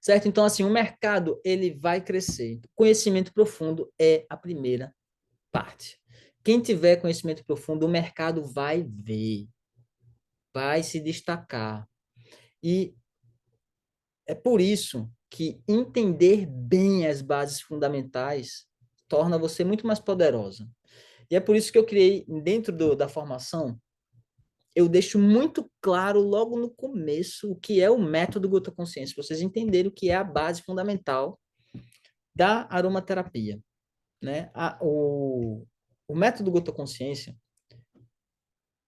Certo? Então, assim, o mercado, ele vai crescer. Conhecimento profundo é a primeira parte. Quem tiver conhecimento profundo, o mercado vai ver, vai se destacar. E é por isso que entender bem as bases fundamentais torna você muito mais poderosa. E é por isso que eu criei, dentro da formação, eu deixo muito claro logo no começo o que é o método Gota Consciência, para vocês entenderem o que é a base fundamental da aromaterapia, né? O método Gota Consciência,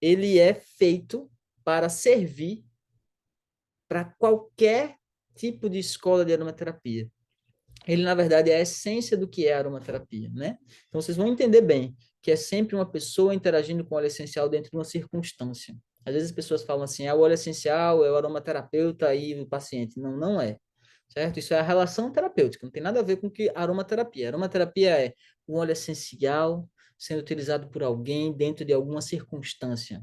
ele é feito para servir para qualquer tipo de escola de aromaterapia. Ele, na verdade, é a essência do que é a aromaterapia, né? Então, vocês vão entender bem que é sempre uma pessoa interagindo com o óleo essencial dentro de uma circunstância. Às vezes as pessoas falam assim, é o óleo essencial, é o aromaterapeuta e o paciente. Não, não é. Certo? Isso é a relação terapêutica, não tem nada a ver com que aromaterapia. Aromaterapia é um óleo essencial sendo utilizado por alguém dentro de alguma circunstância.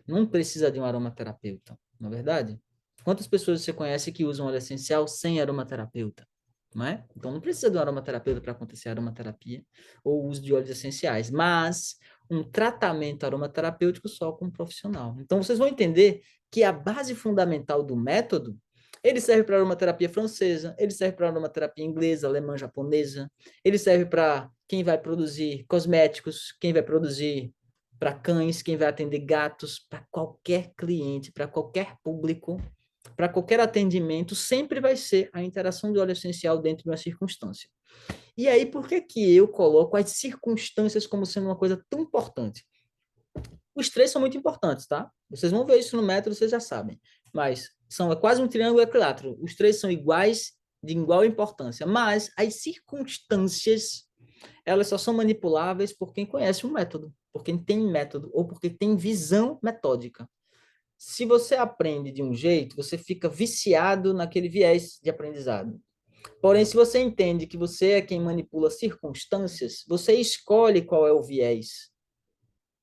Não precisa de um aromaterapeuta, não é verdade? Quantas pessoas você conhece que usam óleo essencial sem aromaterapeuta? Não é? Então não precisa de um aromaterapeuta para acontecer a aromaterapia ou o uso de óleos essenciais, mas um tratamento aromaterapêutico só com um profissional. Então vocês vão entender que a base fundamental do método, ele serve para aromaterapia francesa, ele serve para aromaterapia inglesa, alemã, japonesa, ele serve para quem vai produzir cosméticos, quem vai produzir para cães, quem vai atender gatos, para qualquer cliente, para qualquer público, para qualquer atendimento, sempre vai ser a interação do óleo essencial dentro de uma circunstância. E aí, por que que eu coloco as circunstâncias como sendo uma coisa tão importante? Os três são muito importantes, tá? Vocês vão ver isso no método, vocês já sabem. Mas é quase um triângulo equilátero. Os três são iguais, de igual importância. Mas as circunstâncias, elas só são manipuláveis por quem conhece o método, por quem tem método, ou porque tem visão metódica. Se você aprende de um jeito, você fica viciado naquele viés de aprendizado. Porém, se você entende que você é quem manipula circunstâncias, você escolhe qual é o viés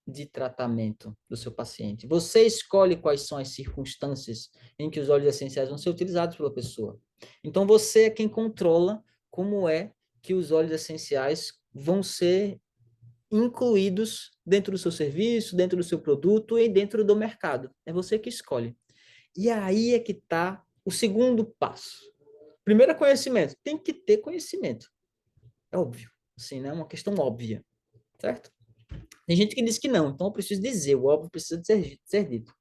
de tratamento do seu paciente. Você escolhe quais são as circunstâncias em que os óleos essenciais vão ser utilizados pela pessoa. Então, você é quem controla como é que os óleos essenciais vão ser incluídos dentro do seu serviço, dentro do seu produto e dentro do mercado. É você que escolhe. E aí é que está o segundo passo. Primeiro é conhecimento. Tem que ter conhecimento. É óbvio. Assim, né? É uma questão óbvia. Certo? Tem gente que diz que não. Então eu preciso dizer. O óbvio precisa de ser dito.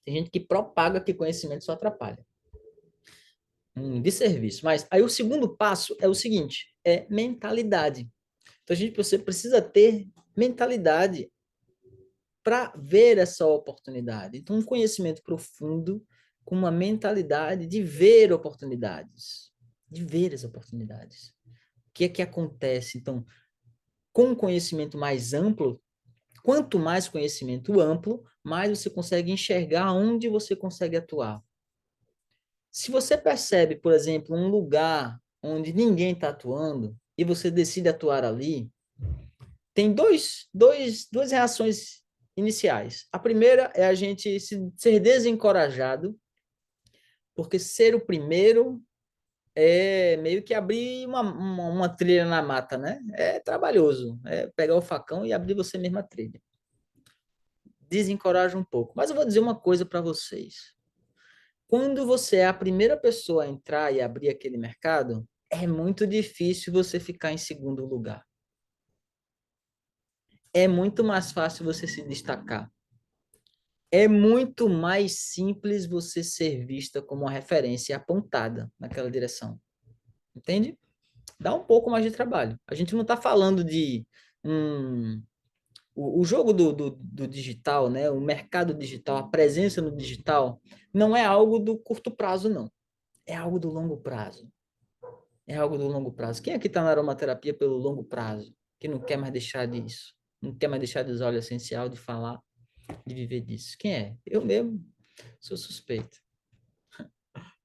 Tem gente que propaga que conhecimento só atrapalha. De serviço. Mas aí o segundo passo é o seguinte. É mentalidade. Então você precisa ter mentalidade para ver essa oportunidade. Então, um conhecimento profundo com uma mentalidade de ver oportunidades, de ver as oportunidades. O que é que acontece? Então, com um conhecimento mais amplo, quanto mais conhecimento amplo, mais você consegue enxergar onde você consegue atuar. Se você percebe, por exemplo, um lugar onde ninguém está atuando e você decide atuar ali, tem duas reações iniciais. A primeira é a gente ser desencorajado, porque ser o primeiro é meio que abrir uma trilha na mata, né? É trabalhoso, é pegar o facão e abrir você mesma a trilha. Desencoraja um pouco. Mas eu vou dizer uma coisa para vocês. Quando você é a primeira pessoa a entrar e abrir aquele mercado, é muito difícil você ficar em segundo lugar. É muito mais fácil você se destacar. É muito mais simples você ser vista como uma referência e apontada naquela direção. Entende? Dá um pouco mais de trabalho. A gente não está falando de um, o jogo do digital, né? O mercado digital, a presença no digital, não é algo do curto prazo, não. É algo do longo prazo. É algo do longo prazo. Quem aqui está na aromaterapia pelo longo prazo? Que não quer mais deixar disso? Não quer mais deixar de usar o óleo essencial, de falar, de viver disso? Quem é? Eu mesmo sou suspeito,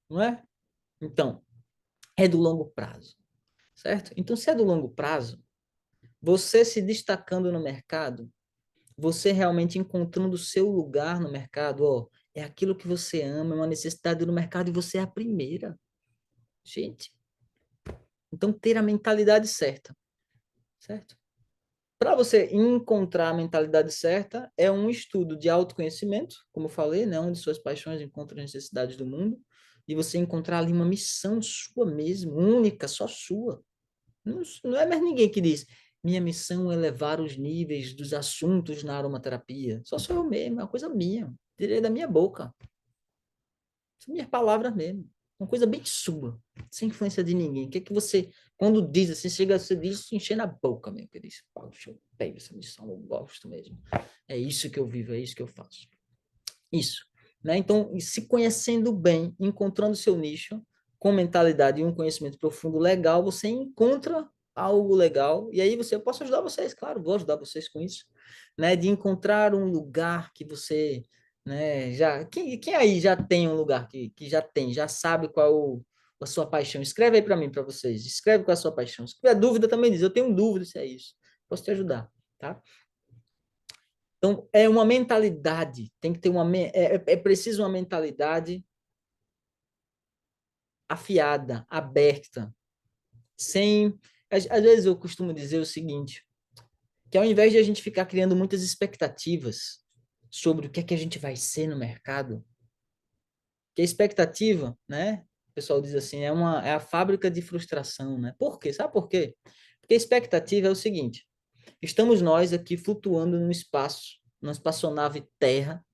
não é? Então, é do longo prazo, certo? Então, se é do longo prazo, você se destacando no mercado, você realmente encontrando o seu lugar no mercado, ó, é aquilo que você ama, é uma necessidade no mercado e você é a primeira. Gente, então ter a mentalidade certa, certo? Para você encontrar a mentalidade certa, é um estudo de autoconhecimento, como eu falei, né, onde suas paixões encontram as necessidades do mundo, e você encontrar ali uma missão sua mesmo, única, só sua. Não é mais ninguém que diz, minha missão é elevar os níveis dos assuntos na aromaterapia. Só sou eu mesmo, é uma coisa minha, tirei da minha boca. São minhas palavras mesmo. Uma coisa bem sua, sem influência de ninguém. O que é que você, quando diz assim, chega, você diz, encher na boca mesmo. Que diz, poxa, eu pego essa missão, eu gosto mesmo. É isso que eu vivo, é isso que eu faço. Isso. Né? Então, se conhecendo bem, encontrando seu nicho, com mentalidade e um conhecimento profundo legal, você encontra algo legal. E aí eu posso ajudar vocês, claro, vou ajudar vocês com isso. Né? De encontrar um lugar que você, né, já, quem aí já tem um lugar que já tem, já sabe qual a sua paixão? Escreve aí para mim, para vocês. Escreve qual é a sua paixão. Se tiver dúvida, também diz. Eu tenho dúvida se é isso. Posso te ajudar, tá? Então, é uma mentalidade, tem que ter é preciso uma mentalidade afiada, aberta, sem. Às vezes eu costumo dizer o seguinte, que ao invés de a gente ficar criando muitas expectativas sobre o que é que a gente vai ser no mercado, que a expectativa, né? O pessoal diz assim, é a fábrica de frustração, né? Por quê? Sabe por quê? Porque a expectativa é o seguinte, estamos nós aqui flutuando no espaço, numa espaçonave Terra,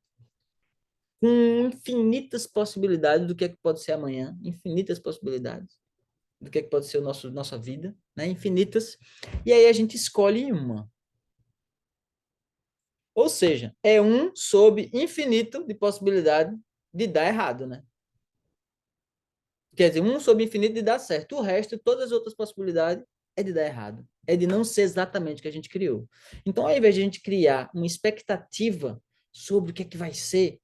com infinitas possibilidades do que pode ser amanhã, infinitas possibilidades do que pode ser nossa vida, né? Infinitas. E aí a gente escolhe uma. Ou seja, é um sob infinito de possibilidade de dar errado, né? Quer dizer, um sob infinito de dar certo. O resto, todas as outras possibilidades, é de dar errado. É de não ser exatamente o que a gente criou. Então, ao invés de a gente criar uma expectativa sobre o que é que vai ser,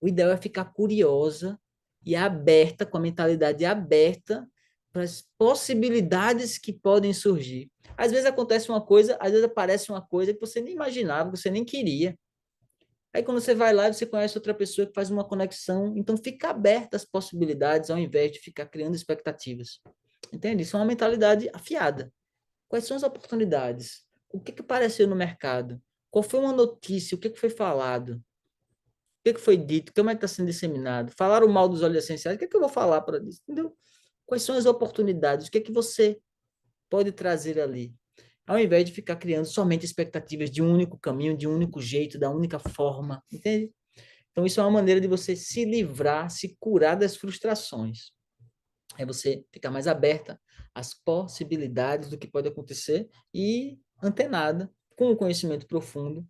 o ideal é ficar curiosa e aberta, com a mentalidade aberta para as possibilidades que podem surgir. Às vezes acontece uma coisa, às vezes aparece uma coisa que você nem imaginava, que você nem queria. Aí quando você vai lá, você conhece outra pessoa que faz uma conexão, então fica aberta às possibilidades ao invés de ficar criando expectativas. Entende? Isso é uma mentalidade afiada. Quais são as oportunidades? O que apareceu no mercado? Qual foi uma notícia? O que foi falado? Que foi dito, como é que está sendo disseminado, falaram mal dos óleos essenciais, o que é que eu vou falar para isso? Entendeu? Quais são as oportunidades? O que é que você pode trazer ali? Ao invés de ficar criando somente expectativas de um único caminho, de um único jeito, da única forma, entende? Então, isso é uma maneira de você se livrar, se curar das frustrações. É você ficar mais aberta às possibilidades do que pode acontecer e antenada, com o conhecimento profundo,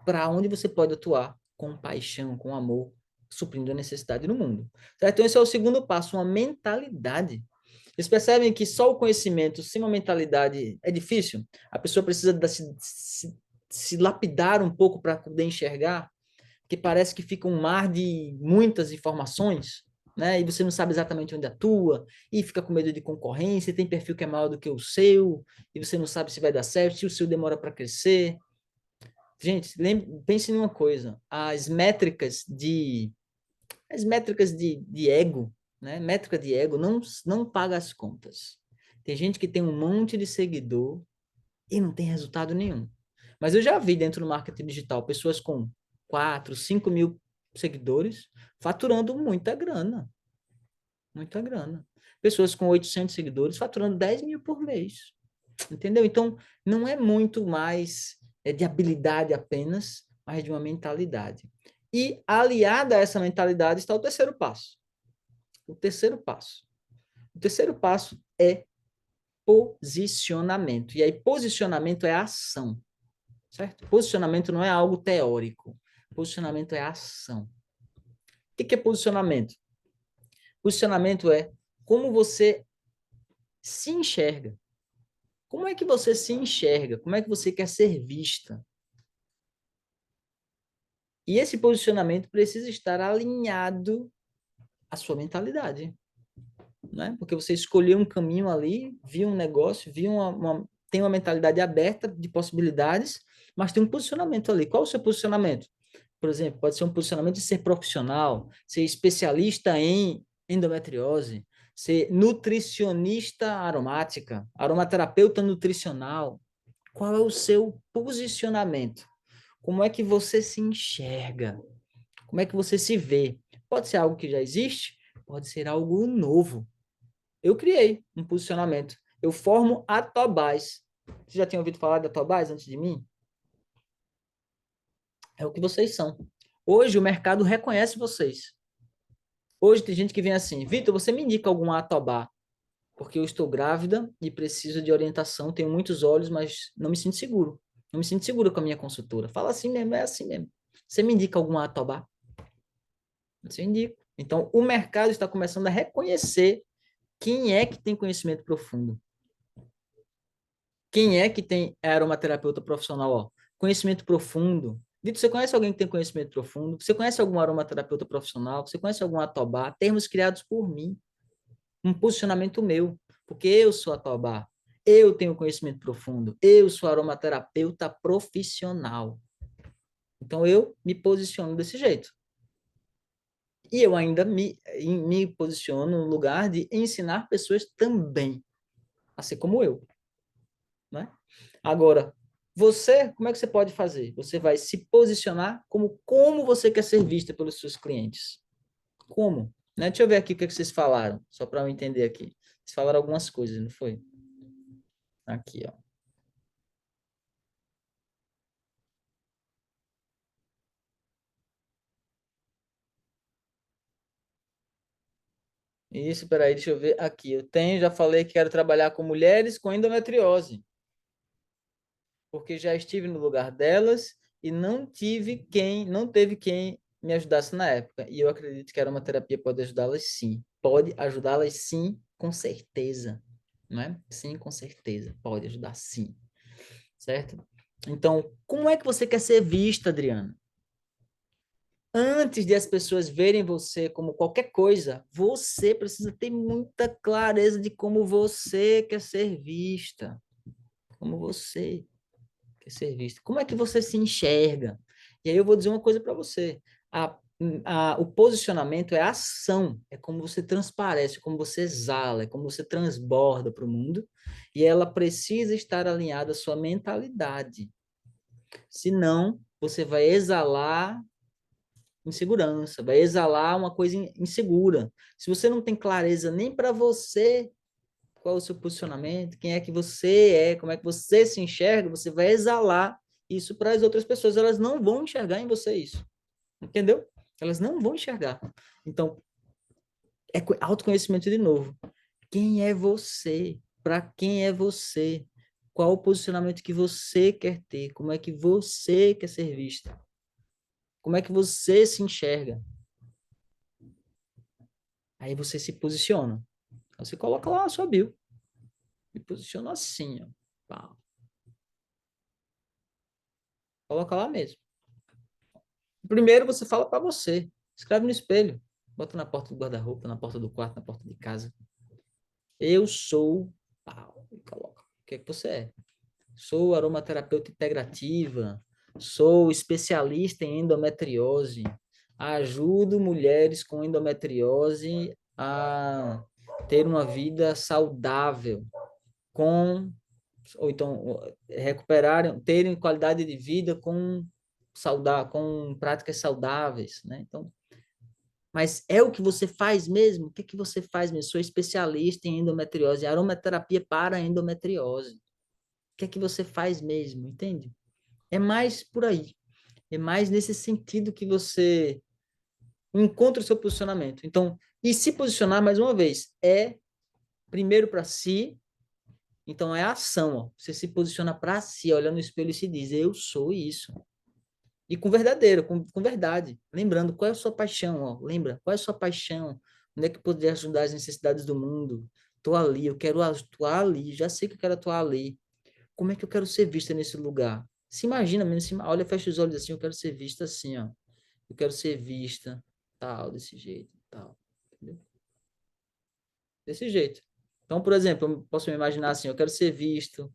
para onde você pode atuar com paixão, com amor, suprindo a necessidade no mundo. Certo? Então, esse é o segundo passo, uma mentalidade. Vocês percebem que só o conhecimento sem uma mentalidade é difícil? A pessoa precisa se lapidar um pouco para poder enxergar, porque parece que fica um mar de muitas informações, né? E você não sabe exatamente onde atua, e fica com medo de concorrência, tem perfil que é maior do que o seu, e você não sabe se vai dar certo, se o seu demora para crescer. Gente, pense numa coisa, as métricas de ego, né? Métrica de ego não paga as contas. Tem gente que tem um monte de seguidor e não tem resultado nenhum. Mas eu já vi dentro do marketing digital pessoas com 4, 5 mil seguidores faturando muita grana. Muita grana. Pessoas com 800 seguidores faturando 10 mil por mês. Entendeu? Então, não é muito mais de habilidade apenas, mas de uma mentalidade. E aliada a essa mentalidade está o terceiro passo. O terceiro passo. O terceiro passo é posicionamento. E aí, posicionamento é ação, certo? Posicionamento não é algo teórico. Posicionamento é ação. O que é posicionamento? Posicionamento é como você se enxerga. Como é que você se enxerga? Como é que você quer ser vista? E esse posicionamento precisa estar alinhado à sua mentalidade, né? Porque você escolheu um caminho ali, viu um negócio, viu tem uma mentalidade aberta de possibilidades, mas tem um posicionamento ali. Qual é o seu posicionamento? Por exemplo, pode ser um posicionamento de ser profissional, ser especialista em endometriose, ser nutricionista aromática, aromaterapeuta nutricional. Qual é o seu posicionamento? Como é que você se enxerga? Como é que você se vê? Pode ser algo que já existe, pode ser algo novo. Eu criei um posicionamento. Eu formo atobás. Você já tinha ouvido falar de atobás antes de mim? É o que vocês são. Hoje o mercado reconhece vocês. Hoje tem gente que vem assim, Vitor, você me indica algum atobá? Porque eu estou grávida e preciso de orientação, tenho muitos olhos, mas não me sinto seguro. Não me sinto seguro com a minha consultora. Fala assim mesmo, é assim mesmo. Você me indica algum atobá? Você indica. Então, o mercado está começando a reconhecer quem é que tem conhecimento profundo. Quem é que tem aromaterapeuta profissional? Ó, conhecimento profundo. Dito, você conhece alguém que tem conhecimento profundo? Você conhece algum aromaterapeuta profissional? Você conhece algum atobá? Termos criados por mim. Um posicionamento meu. Porque eu sou atobá. Eu tenho conhecimento profundo. Eu sou aromaterapeuta profissional. Então, eu me posiciono desse jeito. E eu ainda me posiciono no lugar de ensinar pessoas também, a ser como eu, né? Agora, você, como é que você pode fazer? Você vai se posicionar como você quer ser vista pelos seus clientes. Como? Né? Deixa eu ver aqui o que, é que vocês falaram, só para eu entender aqui. Vocês falaram algumas coisas, não foi? Aqui, ó. Isso, peraí, deixa eu ver aqui. Eu tenho, já falei que quero trabalhar com mulheres com endometriose, porque já estive no lugar delas e não teve quem me ajudasse na época. E eu acredito que era uma terapia pode ajudá-las sim. Pode ajudá-las sim, com certeza, né? Sim, com certeza. Pode ajudar sim, certo? Então, como é que você quer ser vista, Adriana? Antes de as pessoas verem você como qualquer coisa, você precisa ter muita clareza de como você quer ser vista. Como você quer ser visto. Como é que você se enxerga? E aí eu vou dizer uma coisa para você. O posicionamento é a ação, é como você transparece, como você exala, é como você transborda para o mundo, e ela precisa estar alinhada à sua mentalidade. Senão, você vai exalar insegurança, vai exalar uma coisa insegura. Se você não tem clareza nem para você, qual é o seu posicionamento, quem é que você é, como é que você se enxerga, você vai exalar isso para as outras pessoas. Elas não vão enxergar em você isso. Entendeu? Elas não vão enxergar. Então, é autoconhecimento de novo. Quem é você? Para quem é você? Qual o posicionamento que você quer ter? Como é que você quer ser vista? Como é que você se enxerga? Aí você se posiciona. Você coloca lá a sua bio. Me posiciona assim, ó. Pá. Coloca lá mesmo. Primeiro você fala para você. Escreve no espelho. Bota na porta do guarda-roupa, na porta do quarto, na porta de casa. Eu sou. Pau, e coloca. O que é que você é? Sou aromaterapeuta integrativa. Sou especialista em endometriose. Ajudo mulheres com endometriose a ter uma vida saudável, com ou então recuperarem, terem qualidade de vida com práticas saudáveis, né? Então, Mas é o que você faz mesmo? O que é que você faz mesmo? Sou especialista em endometriose, aromaterapia para endometriose. O que é que você faz mesmo? Entende? É mais por aí. É mais nesse sentido que você encontra o seu posicionamento. Então, e se posicionar, mais uma vez, é primeiro para si, então é a ação, ó. Você se posiciona para si, olha no espelho e se diz, eu sou isso. E com verdadeiro, com verdade. Lembrando, qual é a sua paixão, ó? Lembra, qual é a sua paixão? Onde é que eu poderia ajudar as necessidades do mundo? Estou ali, eu quero atuar ali, já sei que eu quero atuar ali. Como é que eu quero ser vista nesse lugar? Se imagina, mesmo, olha, fecha os olhos assim, eu quero ser vista assim, ó. Eu quero ser vista, tal, desse jeito, tal. Entendeu? Desse jeito. Então, por exemplo, eu posso me imaginar assim, eu quero ser visto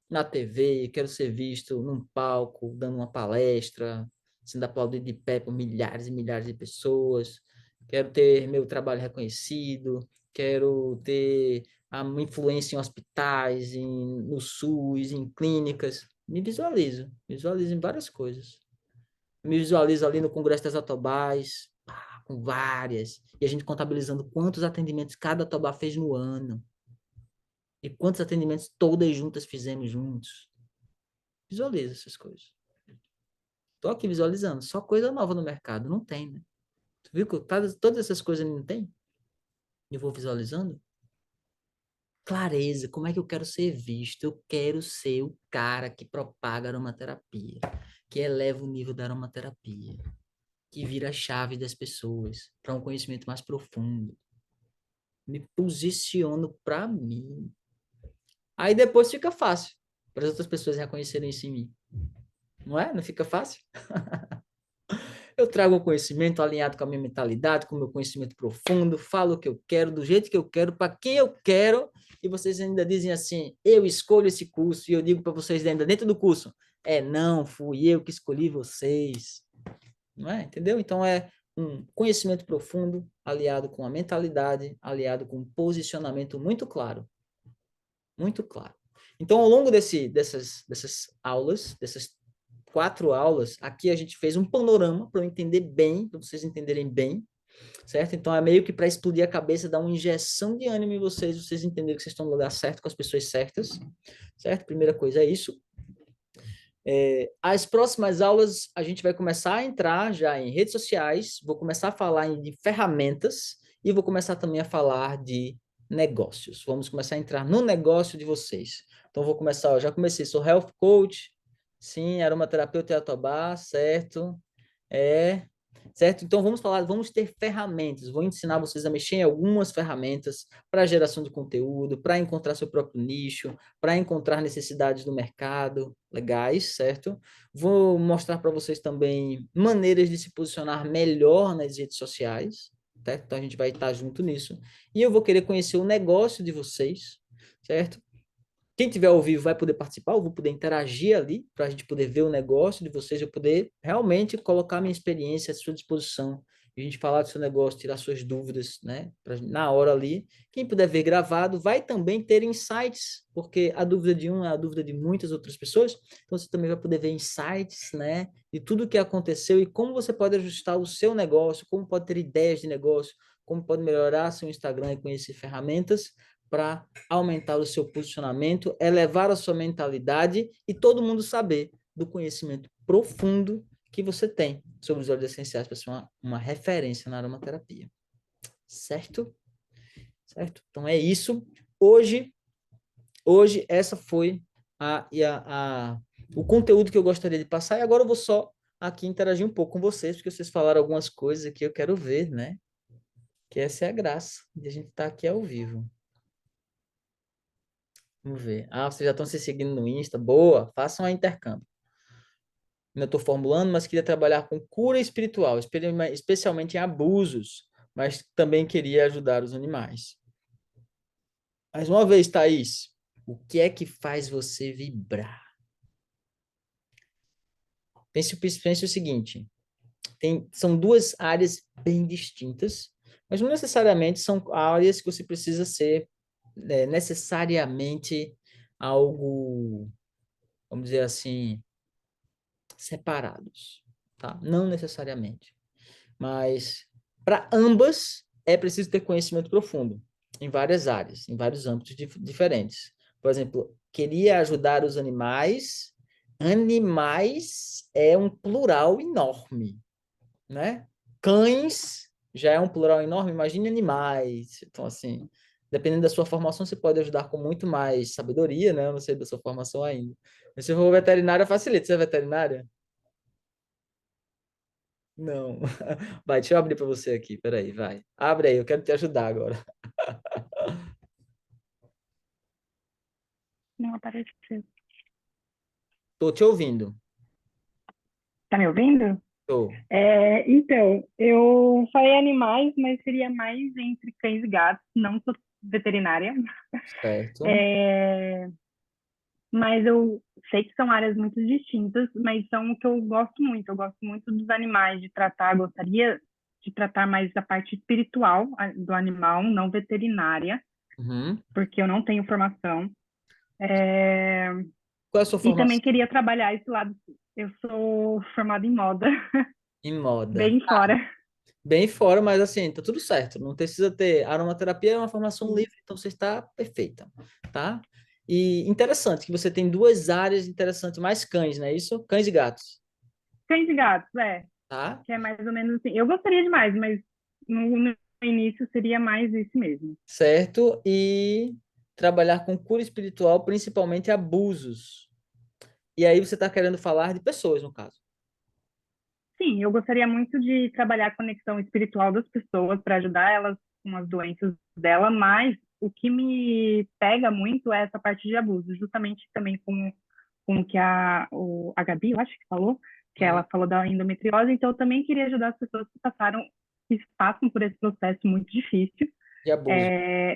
na TV, quero ser visto num palco, dando uma palestra, sendo aplaudido de pé por milhares e milhares de pessoas. Quero ter meu trabalho reconhecido, quero ter a minha influência em hospitais, no SUS, em clínicas. Me visualizo em várias coisas. Me visualizo ali no Congresso das Atobás, com várias, e a gente contabilizando quantos atendimentos cada Atobá fez no ano, e quantos atendimentos todas juntas fizemos juntos. Visualiza essas coisas. Tô aqui visualizando, só coisa nova no mercado, não tem, né? Tu viu que todas essas coisas não tem? Eu vou visualizando. Clareza, como é que eu quero ser visto? Eu quero ser o cara que propaga a aromaterapia, que eleva o nível da aromaterapia, que vira a chave das pessoas para um conhecimento mais profundo. Me posiciono para mim. Aí depois fica fácil para as outras pessoas reconhecerem isso em mim. Não é? Não fica fácil? Eu trago o conhecimento alinhado com a minha mentalidade, com o meu conhecimento profundo, falo o que eu quero, do jeito que eu quero, para quem eu quero, e vocês ainda dizem assim: eu escolho esse curso, e eu digo para vocês ainda dentro do curso: não, fui eu que escolhi vocês. Não é? Entendeu? Então é um conhecimento profundo, aliado com a mentalidade, aliado com um posicionamento muito claro. Muito claro. Então, ao longo dessas aulas, dessas 4 aulas, aqui a gente fez um panorama para eu entender bem, para vocês entenderem bem, certo? Então, é meio que para explodir a cabeça, dar uma injeção de ânimo em vocês, vocês entenderem que vocês estão no lugar certo, com as pessoas certas, certo? Primeira coisa é isso. As próximas aulas, a gente vai começar a entrar já em redes sociais, vou começar a falar de ferramentas e vou começar também a falar de negócios. Vamos começar a entrar no negócio de vocês. Então, vou começar, ó, já comecei, sou health coach, sim, aromaterapeuta e Jatobá, certo? É, certo? Então vamos falar, vamos ter ferramentas. Vou ensinar vocês a mexer em algumas ferramentas para geração de conteúdo, para encontrar seu próprio nicho, para encontrar necessidades do mercado legais, certo? Vou mostrar para vocês também maneiras de se posicionar melhor nas redes sociais, certo? Então a gente vai estar junto nisso. E eu vou querer conhecer o negócio de vocês, certo? Quem tiver ao vivo vai poder participar, eu vou poder interagir ali, para a gente poder ver o negócio de vocês, eu poder realmente colocar minha experiência à sua disposição, a gente falar do seu negócio, tirar suas dúvidas, né? Na hora ali. Quem puder ver gravado vai também ter insights, porque a dúvida de um é a dúvida de muitas outras pessoas, então você também vai poder ver insights, né? De tudo o que aconteceu e como você pode ajustar o seu negócio, como pode ter ideias de negócio, como pode melhorar seu Instagram e conhecer ferramentas para aumentar o seu posicionamento, elevar a sua mentalidade e todo mundo saber do conhecimento profundo que você tem sobre os óleos essenciais para ser uma referência na aromaterapia. Certo? Certo? Então é isso. Hoje, hoje essa foi o conteúdo que eu gostaria de passar e agora eu vou só aqui interagir um pouco com vocês, porque vocês falaram algumas coisas que eu quero ver, né? Que essa é a graça de a gente estar aqui ao vivo. Vamos ver. Ah, vocês já estão se seguindo no Insta. Boa, façam a intercâmbio. Ainda estou formulando, mas queria trabalhar com cura espiritual, especialmente em abusos, mas também queria ajudar os animais. Mais uma vez, Thaís, o que é que faz você vibrar? Pense o seguinte: são duas áreas bem distintas, mas não necessariamente são áreas que você precisa ser necessariamente algo, vamos dizer assim, separados, tá? Não necessariamente, mas Para ambas, é preciso ter conhecimento profundo em várias áreas, em vários âmbitos diferentes. Por exemplo, queria ajudar os animais. Animais é um plural enorme, né? Cães já é um plural enorme, imagine animais. Então, assim, dependendo da sua formação, você pode ajudar com muito mais sabedoria, né? Eu não sei da sua formação ainda. Mas se for veterinária, facilita. Você é veterinária? Não. Vai, deixa eu abrir para você aqui. Peraí, vai. Abre aí, eu quero te ajudar agora. Não apareceu. Tô te ouvindo. Tá me ouvindo? Tô. Então, eu falei animais, mas seria mais entre cães e gatos, não sou veterinária. Certo. É, mas eu sei que são áreas muito distintas, mas são o que eu gosto muito. Eu gosto muito dos animais, de tratar, gostaria de tratar mais da parte espiritual do animal, não veterinária, Uhum. porque eu não tenho formação. É, Qual é a sua e também formação? queria trabalhar esse lado. Eu sou formada em moda, Em moda. bem fora. Bem fora, mas assim, tá tudo certo. Não precisa ter. Aromaterapia é uma formação livre, então você está perfeita, tá? E interessante que você tem duas áreas interessantes, mais cães, não é isso? Cães e gatos, Cães e gatos, tá? que é mais ou menos assim. Eu gostaria demais, mas no início seria mais isso mesmo. Certo? E trabalhar com cura espiritual, principalmente abusos. E aí você está querendo falar de pessoas, no caso. Sim, eu gostaria muito de trabalhar a conexão espiritual das pessoas para ajudar elas com as doenças dela, mas o que me pega muito é essa parte de abuso, justamente também com o que a Gabi, eu acho que falou, que Uhum. ela falou da endometriose, então eu também queria ajudar as pessoas que passam por esse processo muito difícil, De abuso.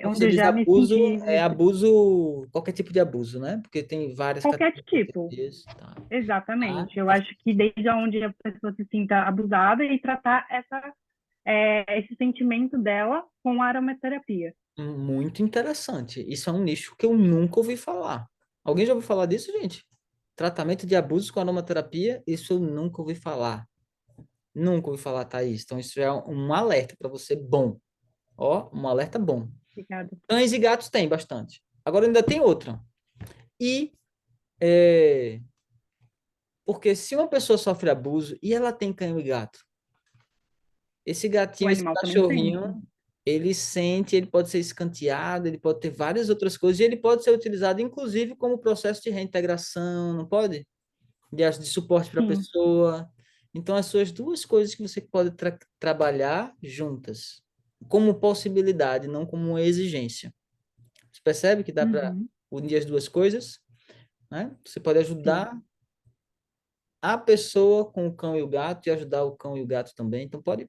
Quando onde você eu diz já me abuso, senti é abuso, qualquer tipo de abuso, né? Porque tem várias qualquer tipo. categorias, tá? Tá? Exatamente. Eu acho que desde onde a pessoa se sinta abusada e tratar esse sentimento dela com a aromaterapia. Muito interessante. Isso é um nicho que eu nunca ouvi falar. Alguém já ouviu falar disso, gente? Tratamento de abusos com aromaterapia? Isso eu nunca ouvi falar. Nunca ouvi falar, Thaís. Então, isso é um alerta para você bom. Ó, um alerta bom. Obrigada. Cães e gatos tem bastante. Agora ainda tem outra. E, é, porque se uma pessoa sofre abuso e ela tem cão e gato, esse O gatinho, esse animal também cachorrinho, sente. ele sente, ele pode ser escanteado, ele pode ter várias outras coisas, e ele pode ser utilizado, inclusive, como processo de reintegração, não pode? De suporte para a Sim. pessoa. Então, as suas duas coisas que você pode trabalhar juntas, como possibilidade, não como uma exigência. Você percebe que dá para Uhum. unir as duas coisas, né? Você pode Sim. ajudar a pessoa com o cão e o gato e ajudar o cão e o gato também. Então, pode,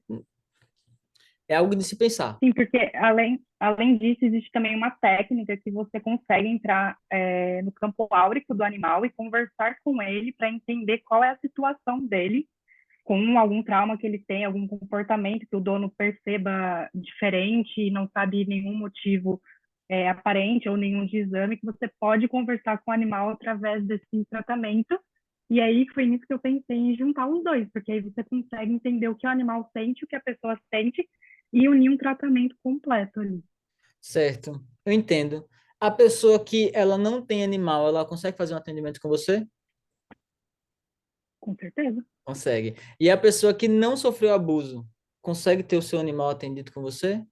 é algo de se pensar. Sim, porque além disso, existe também uma técnica que você consegue entrar no campo áurico do animal e conversar com ele para entender qual é a situação dele com algum trauma que ele tem, algum comportamento que o dono perceba diferente e não sabe nenhum motivo aparente ou nenhum de exame, que você pode conversar com o animal através desse tratamento. E aí foi nisso que eu pensei em juntar os dois, porque aí você consegue entender o que o animal sente, o que a pessoa sente e unir um tratamento completo ali. Certo, eu entendo. A pessoa que ela não tem animal, ela consegue fazer um atendimento com você? Com certeza. Consegue. E a pessoa que não sofreu abuso, consegue ter o seu animal atendido com você?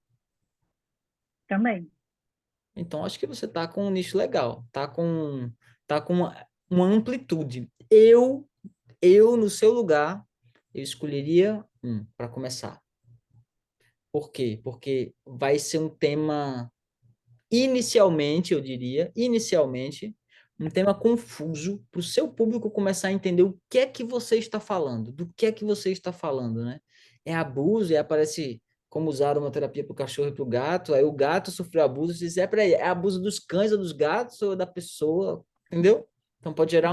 Também. Então, acho que você tá com um nicho legal, tá com uma amplitude. Eu, no seu lugar, eu escolheria um para começar. Por quê? Porque vai ser um tema inicialmente, eu diria, inicialmente, um tema confuso para o seu público começar a entender o que é que você está falando, do que é que você está falando, né? É abuso, e aparece como usar uma terapia para o cachorro e para o gato, aí o gato sofreu abuso, você diz, peraí, é abuso dos cães ou dos gatos ou da pessoa, entendeu? Então pode gerar,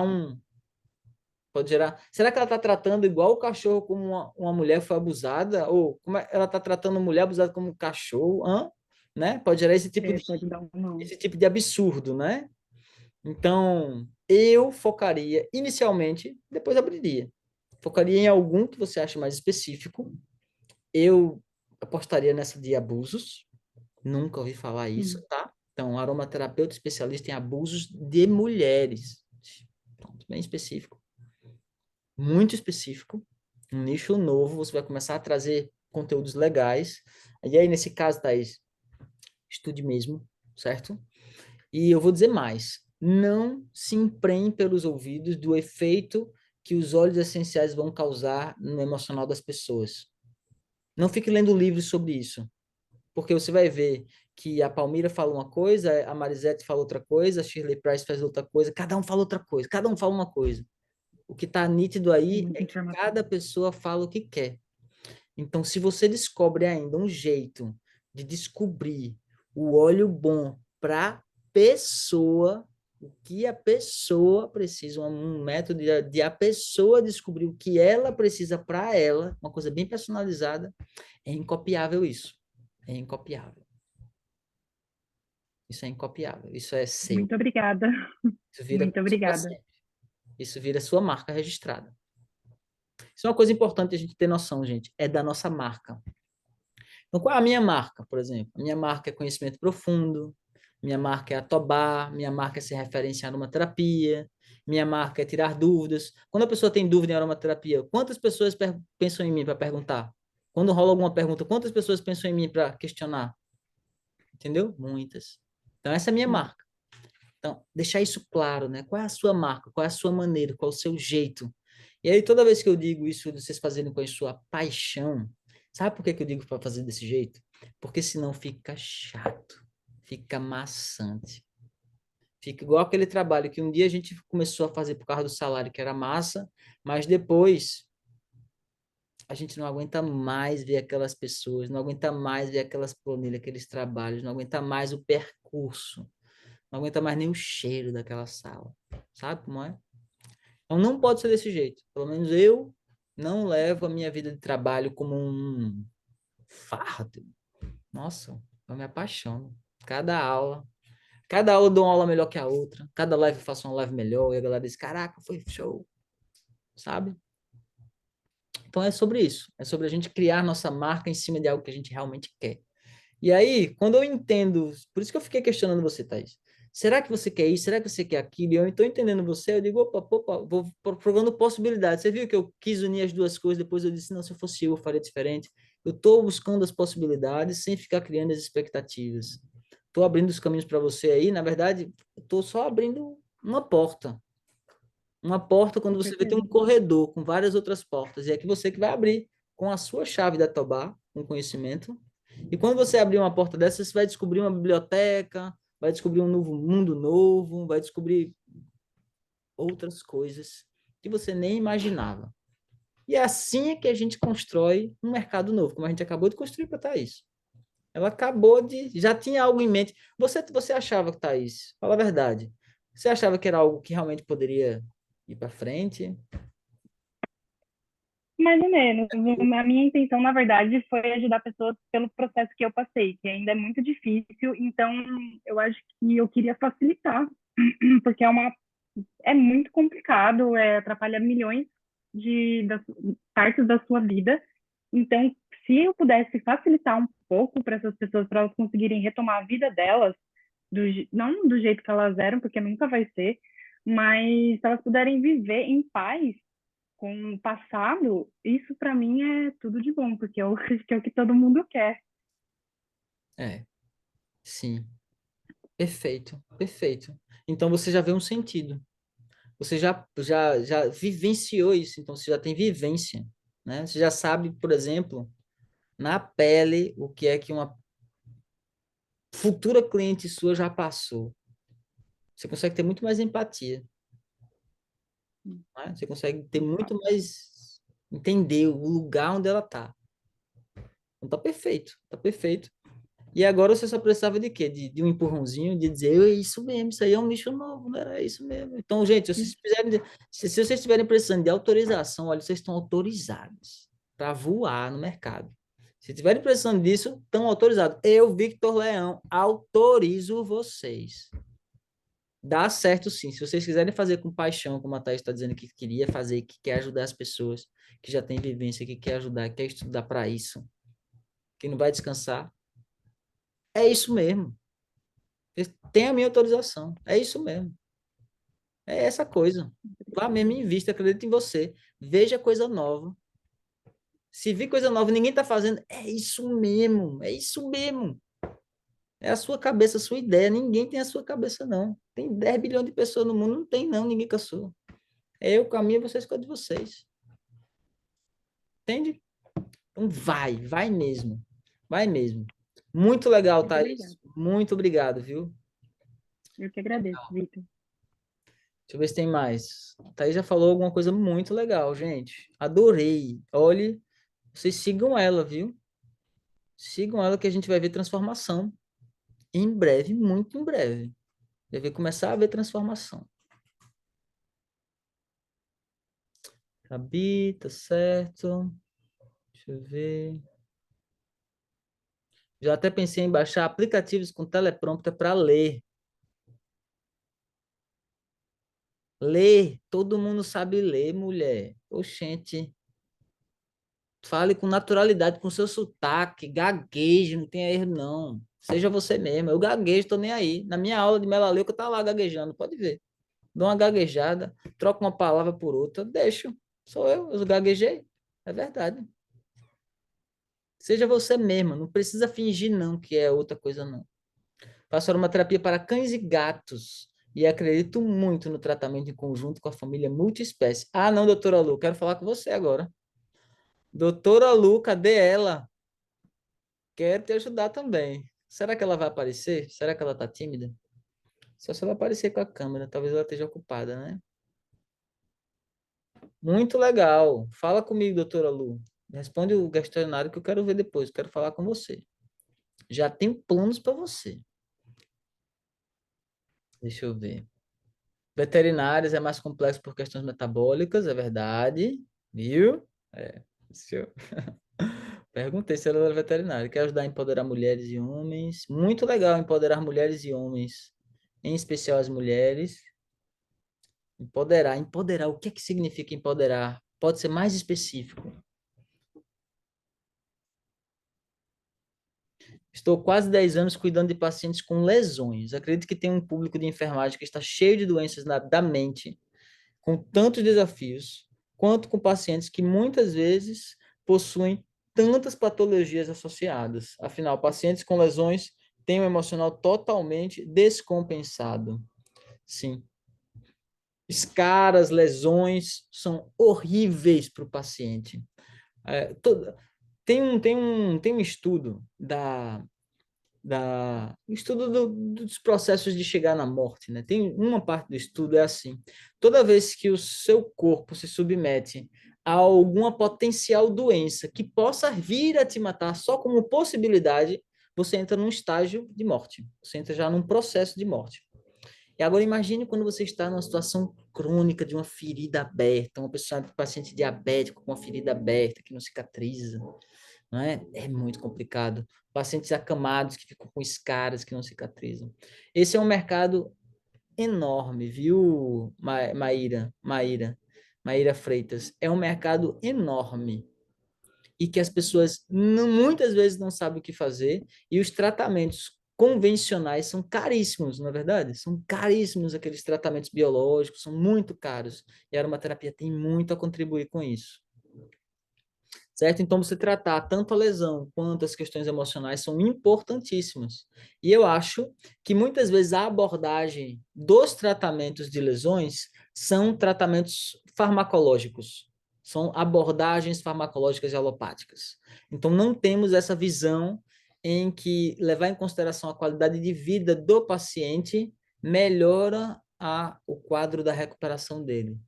será que ela está tratando igual o cachorro como uma mulher foi abusada? Ou como ela está tratando a mulher abusada como um cachorro? Hã? Né? Pode gerar esse tipo Pode dar um não. esse tipo de absurdo, né? Então, eu focaria inicialmente, depois abriria. Focaria em algum que você acha mais específico. Eu apostaria nessa de abusos. Nunca ouvi falar isso, Sim, tá? Então, aromaterapeuta especialista em abusos de mulheres. Pronto, bem específico. Muito específico. Um nicho novo, você vai começar a trazer conteúdos legais. E aí, nesse caso, Thaís, estude mesmo, certo? E eu vou dizer mais. Não se emprenhe pelos ouvidos do efeito que os óleos essenciais vão causar no emocional das pessoas. Não fique lendo livros sobre isso, porque você vai ver que a Palmira fala uma coisa, a Marisete fala outra coisa, a Shirley Price faz outra coisa, cada um fala outra coisa, cada um fala uma coisa. O que está nítido é aí muita é que informação. cada pessoa fala o que quer. Então, se você descobre ainda um jeito de descobrir o óleo bom para pessoa, o que a pessoa precisa, um método de a pessoa descobrir o que ela precisa para ela, uma coisa bem personalizada, é incopiável isso. É incopiável. Isso é incopiável. Isso é seu. Muito obrigada, Isso vira muito seu para obrigada. sempre. Isso vira sua marca registrada. Isso é uma coisa importante a gente ter noção, gente. É da nossa marca. Então, qual é a minha marca, por exemplo? A minha marca é conhecimento profundo, minha marca é atobar, minha marca é ser referência em aromaterapia, minha marca é tirar dúvidas. Quando a pessoa tem dúvida em aromaterapia, quantas pessoas pensam em mim para perguntar? Quando rola alguma pergunta, quantas pessoas pensam em mim para questionar? Entendeu? Muitas. Então, essa é a minha Sim. marca. Então, deixar isso claro, né? Qual é a sua marca? Qual é a sua maneira? Qual é o seu jeito? E aí, toda vez que eu digo isso, de vocês fazerem com a sua paixão, sabe por que que eu digo para fazer desse jeito? Porque senão fica chato, fica maçante. Fica igual aquele trabalho que um dia a gente começou a fazer por causa do salário, que era massa, mas depois a gente não aguenta mais ver aquelas pessoas, não aguenta mais ver aquelas planilhas, aqueles trabalhos, não aguenta mais o percurso, não aguenta mais nem o cheiro daquela sala. Sabe como é? Então não pode ser desse jeito. Pelo menos eu não levo a minha vida de trabalho como um fardo. Nossa, eu me apaixono. Cada aula, cada aula eu dou uma aula melhor que a outra. Cada live eu faço uma live melhor. E a galera diz: Caraca, foi show. Sabe? Então é sobre isso. É sobre a gente criar nossa marca em cima de algo que a gente realmente quer. E aí, quando eu entendo, por isso que eu fiquei questionando você, Thaís. Será que você quer isso? Será que você quer aquilo? E eu estou entendendo você, eu digo, opa, opa, vou provando possibilidades. Você viu que eu quis unir as duas coisas, depois eu disse, não, se eu fosse eu faria diferente. Eu estou buscando as possibilidades sem ficar criando as expectativas. Estou abrindo os caminhos para você aí, na verdade, estou só abrindo uma porta. Uma porta, quando Com você vê, tem um certeza. corredor com várias outras portas. E é que você que vai abrir com a sua chave da Tobá, com conhecimento. E quando você abrir uma porta dessa, você vai descobrir uma biblioteca, vai descobrir um novo mundo novo, vai descobrir outras coisas que você nem imaginava. E é assim que a gente constrói um mercado novo, como a gente acabou de construir para a Thaís. Ela acabou de. Já tinha algo em mente. Você achava que, Thaís, fala a verdade, você achava que era algo que realmente poderia ir para frente? Mais ou menos. A minha intenção, na verdade, foi ajudar pessoas pelo processo que eu passei, que ainda é muito difícil. Então, eu acho que eu queria facilitar, porque é muito complicado, atrapalha milhões das partes da sua vida. Então, se eu pudesse facilitar um pouco para essas pessoas, para elas conseguirem retomar a vida delas, não do jeito que elas eram, porque nunca vai ser, mas se elas puderem viver em paz com o passado, isso para mim é tudo de bom, porque eu acho que é o que todo mundo quer. É, sim. Perfeito, perfeito. Então você já vê um sentido. Você já vivenciou isso, então você já tem vivência, né? Você já sabe, por exemplo, na pele o que é que uma futura cliente sua já passou. Você consegue ter muito mais empatia, né? Você consegue ter De muito fato. mais entender o lugar onde ela tá. Então tá perfeito, tá perfeito. E agora você só precisava de quê? De um empurrãozinho, de dizer, é isso mesmo, isso aí é um nicho novo, né? É isso mesmo. Então, gente, se vocês estiverem precisando de autorização, olha, vocês estão autorizados para voar no mercado. Se estiverem precisando disso, estão autorizados. Eu, Victor Leão, autorizo vocês. Dá certo sim. Se vocês quiserem fazer com paixão, como a Thaís está dizendo que queria fazer, que quer ajudar as pessoas, que já tem vivência, que quer ajudar, que quer estudar para isso, que não vai descansar. É isso mesmo. Tem a minha autorização. É isso mesmo. É essa coisa. Vá mesmo, invista, acredita em você. Veja coisa nova. Se vir coisa nova e ninguém está fazendo, é isso mesmo. É isso mesmo. É a sua cabeça, a sua ideia. Ninguém tem a sua cabeça, não. Tem 10 bilhões de pessoas no mundo, não tem, não. Ninguém com a sua. É eu com a minha, vocês com a de vocês. Entende? Então vai mesmo. Vai mesmo. Muito legal, Muito obrigada. Thaís. Muito obrigado, viu? Eu que agradeço, Vitor. Deixa eu ver se tem mais. A Thaís já falou alguma coisa muito legal, gente. Adorei. Olhe, vocês sigam ela, viu? Sigam ela que a gente vai ver transformação. Em breve, muito em breve. Deve começar a ver transformação. Gabi, tá certo. Deixa eu ver. Já até pensei em baixar aplicativos com teleprompter para ler. Ler, todo mundo sabe ler, mulher. Oxente, fale com naturalidade, com seu sotaque, gagueje, não tem erro, não. Seja você mesmo. Eu gaguejo, tô nem aí. Na minha aula de melaleuca, eu tá lá gaguejando, pode ver. Dou uma gaguejada, troco uma palavra por outra, deixo. Sou eu gaguejei. É verdade. Seja você mesma, não precisa fingir, não, que é outra coisa, não. Faço aromaterapia para cães e gatos e acredito muito no tratamento em conjunto com a família multiespécie. Ah, não, doutora Lu, quero falar com você agora. Doutora Lu, cadê ela? Quero te ajudar também. Será que ela vai aparecer? Será que ela tá tímida? Só se ela aparecer com a câmera, talvez ela esteja ocupada, né? Muito legal. Fala comigo, doutora Lu. Responde o questionário que eu quero ver depois. Quero falar com você. Já tenho planos para você. Deixa eu ver. Veterinários é mais complexo por questões metabólicas, é verdade. Viu? É. Deixa eu... Perguntei se ela era veterinária. Quer ajudar a empoderar mulheres e homens. Muito legal empoderar mulheres e homens, em especial as mulheres. Empoderar. Empoderar. O que é que significa empoderar? Pode ser mais específico. Estou quase 10 anos cuidando de pacientes com lesões. Acredito que tem um público de enfermagem que está cheio de doenças da mente, com tantos desafios, quanto com pacientes que muitas vezes possuem tantas patologias associadas. Afinal, pacientes com lesões têm um emocional totalmente descompensado. Sim. Escaras, lesões são horríveis para o paciente. É, tem um estudo o estudo dos processos de chegar na morte, né? Tem uma parte do estudo é assim: toda vez que o seu corpo se submete a alguma potencial doença que possa vir a te matar só como possibilidade, você entra num estágio de morte. Você entra já num processo de morte. E agora imagine quando você está numa situação crônica de uma ferida aberta, uma pessoa, um paciente diabético com uma ferida aberta que não cicatriza, não é? É muito complicado. Pacientes acamados que ficam com escaras que não cicatrizam. Esse é um mercado enorme, viu, Maíra Freitas? É um mercado enorme e que as pessoas muitas vezes não sabem o que fazer e os tratamentos convencionais são caríssimos, na verdade? São caríssimos aqueles tratamentos biológicos, são muito caros. E a aromaterapia tem muito a contribuir com isso. Certo? Então, você tratar tanto a lesão quanto as questões emocionais são importantíssimas. E eu acho que muitas vezes a abordagem dos tratamentos de lesões são tratamentos farmacológicos, são abordagens farmacológicas e alopáticas. Então, não temos essa visão em que levar em consideração a qualidade de vida do paciente melhora o quadro da recuperação dele.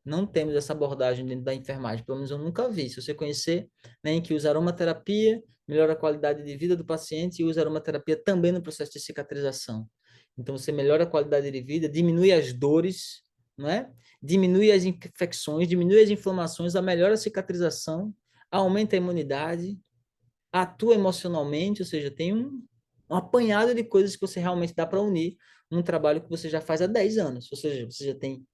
Não temos essa abordagem dentro da enfermagem, pelo menos eu nunca vi. Se você conhecer, né, em que usa aromaterapia, melhora a qualidade de vida do paciente e usa aromaterapia também no processo de cicatrização. Então, você melhora a qualidade de vida, diminui as dores, não é? Diminui as infecções, diminui as inflamações, melhora a cicatrização, aumenta a imunidade, atua emocionalmente, ou seja, tem um apanhado de coisas que você realmente dá para unir num trabalho que você já faz há 10 anos. Ou seja, você já tem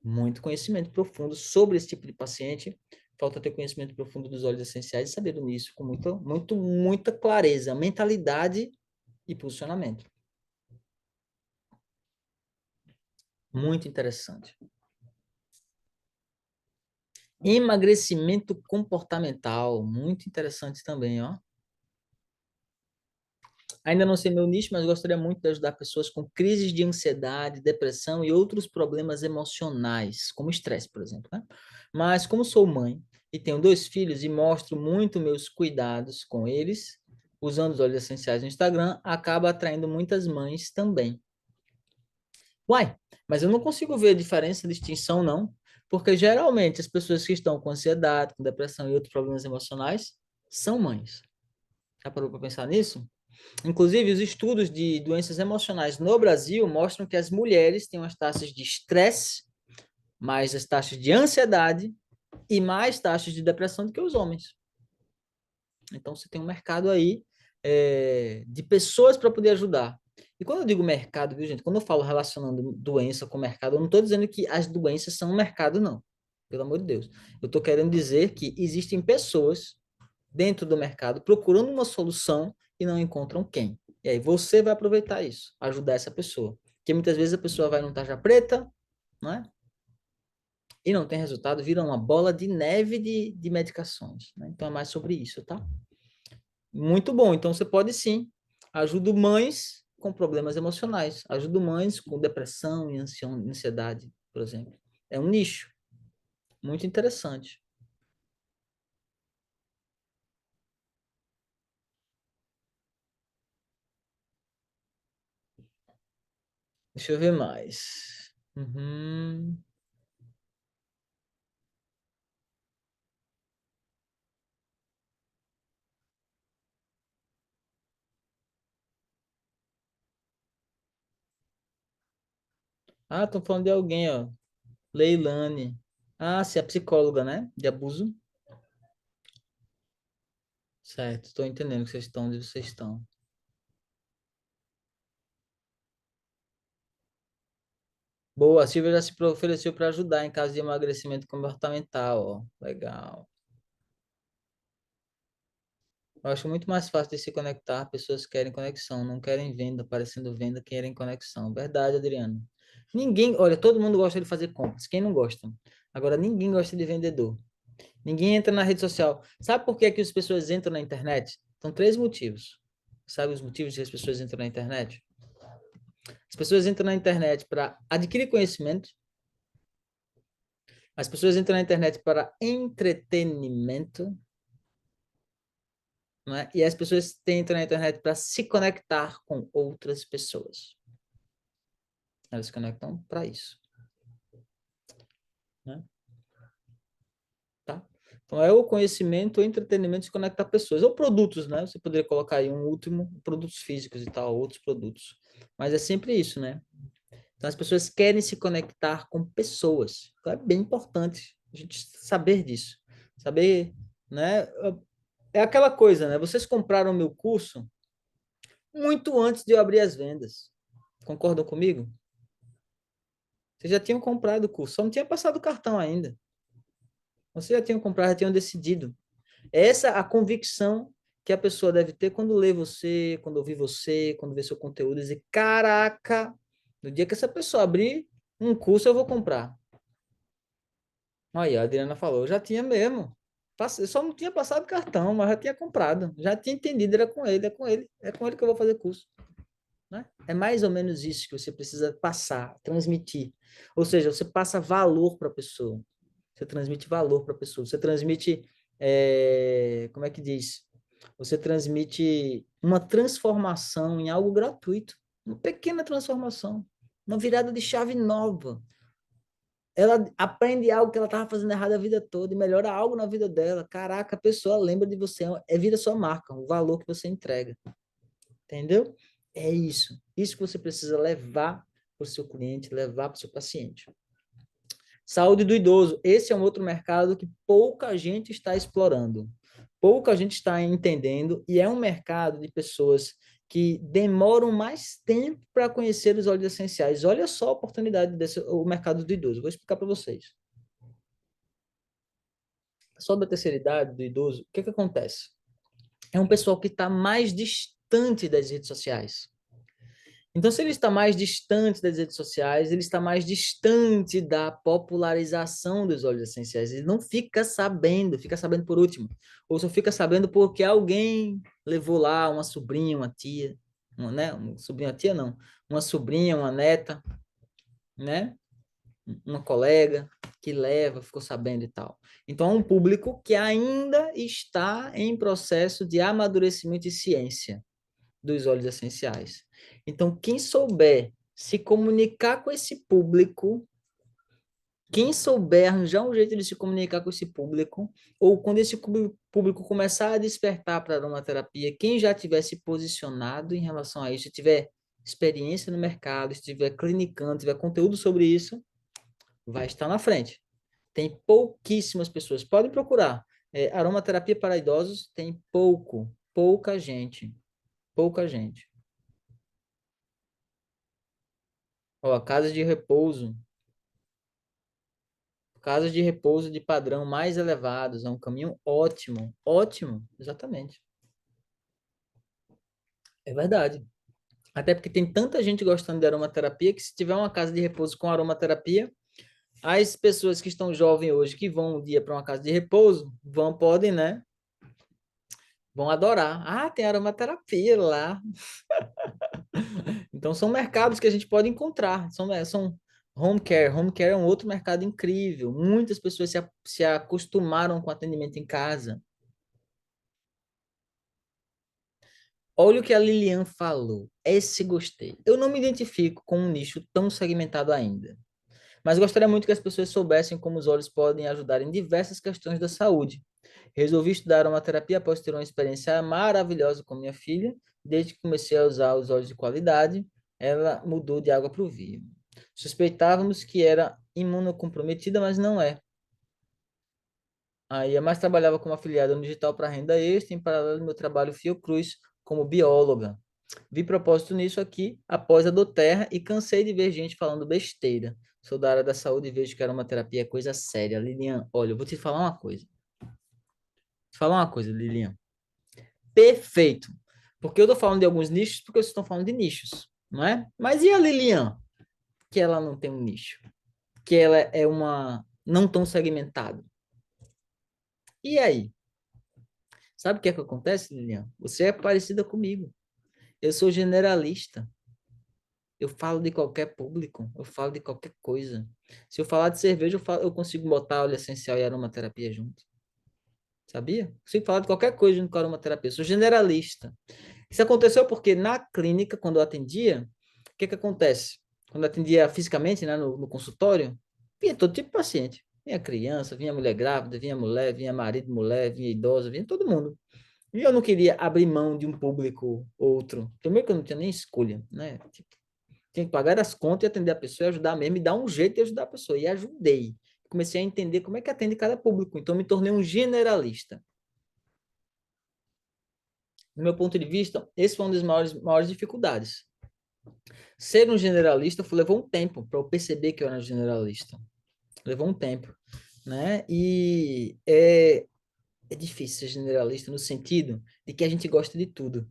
muito conhecimento profundo sobre esse tipo de paciente, falta ter conhecimento profundo dos óleos essenciais e saber nisso com muita clareza, mentalidade e posicionamento. Muito interessante. Emagrecimento comportamental, muito interessante também, ó. Ainda não sei meu nicho, mas gostaria muito de ajudar pessoas com crises de ansiedade, depressão e outros problemas emocionais, como estresse, por exemplo, né? Mas como sou mãe e tenho 2 filhos e mostro muito meus cuidados com eles, usando os óleos essenciais no Instagram, acaba atraindo muitas mães também. Uai, mas eu não consigo ver a diferença, distinção, não, porque geralmente as pessoas que estão com ansiedade, com depressão e outros problemas emocionais são mães. Já parou para pensar nisso? Inclusive, os estudos de doenças emocionais no Brasil mostram que as mulheres têm as taxas de estresse, mais as taxas de ansiedade e mais taxas de depressão do que os homens. Então, você tem um mercado aí de pessoas para poder ajudar. E quando eu digo mercado, viu, gente? Quando eu falo relacionando doença com mercado, eu não estou dizendo que as doenças são um mercado, não. Pelo amor de Deus. Eu estou querendo dizer que existem pessoas dentro do mercado procurando uma solução e não encontram quem. E aí você vai aproveitar isso, ajudar essa pessoa. Porque muitas vezes a pessoa vai num tarja preta, não é? E não tem resultado, vira uma bola de neve de medicações. Né? Então é mais sobre isso, tá? Muito bom. Então você pode sim. Ajudo mães com problemas emocionais. Ajudo mães com depressão e ansiedade, por exemplo. É um nicho muito interessante. Deixa eu ver mais. Uhum. Ah, estão falando de alguém, ó. Leilane. Ah, se é psicóloga, né? De abuso. Certo, estou entendendo que vocês estão onde vocês estão. Boa, a Silvia já se ofereceu para ajudar em caso de emagrecimento comportamental, ó. Legal. Eu acho muito mais fácil de se conectar. Pessoas que querem conexão, não querem venda, parecendo venda, querem conexão. Verdade, Adriano. Ninguém, olha, todo mundo gosta de fazer compras. Quem não gosta? Agora, ninguém gosta de vendedor. Ninguém entra na rede social. Sabe por que que as pessoas entram na internet? São 3 motivos. Sabe os motivos que as pessoas entram na internet? As pessoas entram na internet para adquirir conhecimento. As pessoas entram na internet para entretenimento, não é? E as pessoas entram na internet para se conectar com outras pessoas. Elas se conectam para isso, né? Tá? Então, é o conhecimento, o entretenimento, se conectar a pessoas. Ou produtos, né? Você poderia colocar aí um último, produtos físicos e tal, outros produtos. Mas é sempre isso, né? Então, as pessoas querem se conectar com pessoas. Então, é bem importante a gente saber disso. Saber, né? É aquela coisa, né? Vocês compraram o meu curso muito antes de eu abrir as vendas. Concordam comigo? Vocês já tinham comprado o curso, só não tinha passado o cartão ainda. Vocês já tinham comprado, já tinham decidido. Essa é a convicção que a pessoa deve ter quando lê você, quando ouvir você, quando vê seu conteúdo, e dizer, caraca, no dia que essa pessoa abrir um curso, eu vou comprar. Aí a Adriana falou, eu já tinha mesmo. Eu só não tinha passado cartão, mas já tinha comprado. Já tinha entendido, era com ele, é com ele. É com ele que eu vou fazer curso. Né? É mais ou menos isso que você precisa passar, transmitir. Ou seja, você passa valor para a pessoa. Você transmite valor para a pessoa. Você transmite, como é que diz? Você transmite uma transformação em algo gratuito. Uma pequena transformação. Uma virada de chave nova. Ela aprende algo que ela estava fazendo errado a vida toda e melhora algo na vida dela. Caraca, a pessoa lembra de você. Vira sua marca, o valor que você entrega. Entendeu? É isso. Isso que você precisa levar para o seu cliente, levar para o seu paciente. Saúde do idoso. Esse é um outro mercado que pouca gente está explorando. Pouca gente está entendendo e é um mercado de pessoas que demoram mais tempo para conhecer os óleos essenciais. Olha só a oportunidade desse o mercado do idoso. Vou explicar para vocês. pessoal da terceira idade, do idoso, o que que acontece? É um pessoal que está mais distante das redes sociais. Então, se ele está mais distante das redes sociais, ele está mais distante da popularização dos óleos essenciais. Ele não fica sabendo por último. Ou só fica sabendo porque alguém levou lá uma sobrinha, uma tia, né? Uma sobrinha, uma tia não. Uma sobrinha, uma neta, né? Uma colega que leva, ficou sabendo e tal. Então, é um público que ainda está em processo de amadurecimento e ciência dos óleos essenciais. Então, quem souber se comunicar com esse público, quem souber arranjar um jeito de se comunicar com esse público, ou quando esse público começar a despertar para a aromaterapia, quem já tiver se posicionado em relação a isso, tiver experiência no mercado, estiver clinicando, tiver conteúdo sobre isso, vai estar na frente. Tem pouquíssimas pessoas. Podem procurar. Aromaterapia para idosos tem pouca gente. Pouca gente. Ó, casas de repouso de padrão mais elevados, é um caminho ótimo, ótimo, exatamente. É verdade. Até porque tem tanta gente gostando de aromaterapia que se tiver uma casa de repouso com aromaterapia, as pessoas que estão jovens hoje, que vão um dia para uma casa de repouso, podem, né? Vão adorar. Ah, tem aromaterapia lá. Então, são mercados que a gente pode encontrar. São home care. Home care é um outro mercado incrível. Muitas pessoas se acostumaram com atendimento em casa. Olha o que a Lilian falou. Esse gostei. Eu não me identifico com um nicho tão segmentado ainda, mas gostaria muito que as pessoas soubessem como os olhos podem ajudar em diversas questões da saúde. Resolvi estudar uma terapia após ter uma experiência maravilhosa com minha filha. Desde que comecei a usar os óleos de qualidade, ela mudou de água para o vinho. Suspeitávamos que era imunocomprometida, mas não é. Aí, eu mais trabalhava como afiliada no digital para renda extra, em paralelo ao meu trabalho Fiocruz como bióloga. Vi propósito nisso aqui após a do Terra e cansei de ver gente falando besteira. Sou da área da saúde e vejo que era uma terapia é coisa séria. Lilian, olha, eu vou te falar uma coisa. Falar uma coisa, Lilian. Perfeito. Porque eu tô falando de alguns nichos, porque vocês estão falando de nichos, não é? Mas e a Lilian? Que ela não tem um nicho. Que ela é uma não tão segmentada. E aí? Sabe o que é que acontece, Lilian? Você é parecida comigo. Eu sou generalista. Eu falo de qualquer público, eu falo de qualquer coisa. Se eu falar de cerveja, eu consigo botar óleo essencial e aromaterapia junto. Sabia? Consigo falar de qualquer coisa junto com aromaterapia. Eu sou generalista. Isso aconteceu porque na clínica, quando eu atendia, o que que acontece? Quando eu atendia fisicamente, né, no consultório, vinha todo tipo de paciente. Vinha criança, vinha mulher grávida, vinha mulher, vinha marido, mulher, vinha idosa, vinha todo mundo. E eu não queria abrir mão de um público outro. Primeiro que eu não tinha nem escolha, né? Tipo, tinha que pagar as contas e atender a pessoa e ajudar mesmo, e dar um jeito de ajudar a pessoa. E ajudei. Comecei a entender como é que atende cada público. Então, me tornei um generalista. Do meu ponto de vista, esse foi uma das maiores dificuldades. Ser um generalista levou um tempo para eu perceber que eu era um generalista. Levou um tempo, né? E é difícil ser generalista no sentido de que a gente gosta de tudo,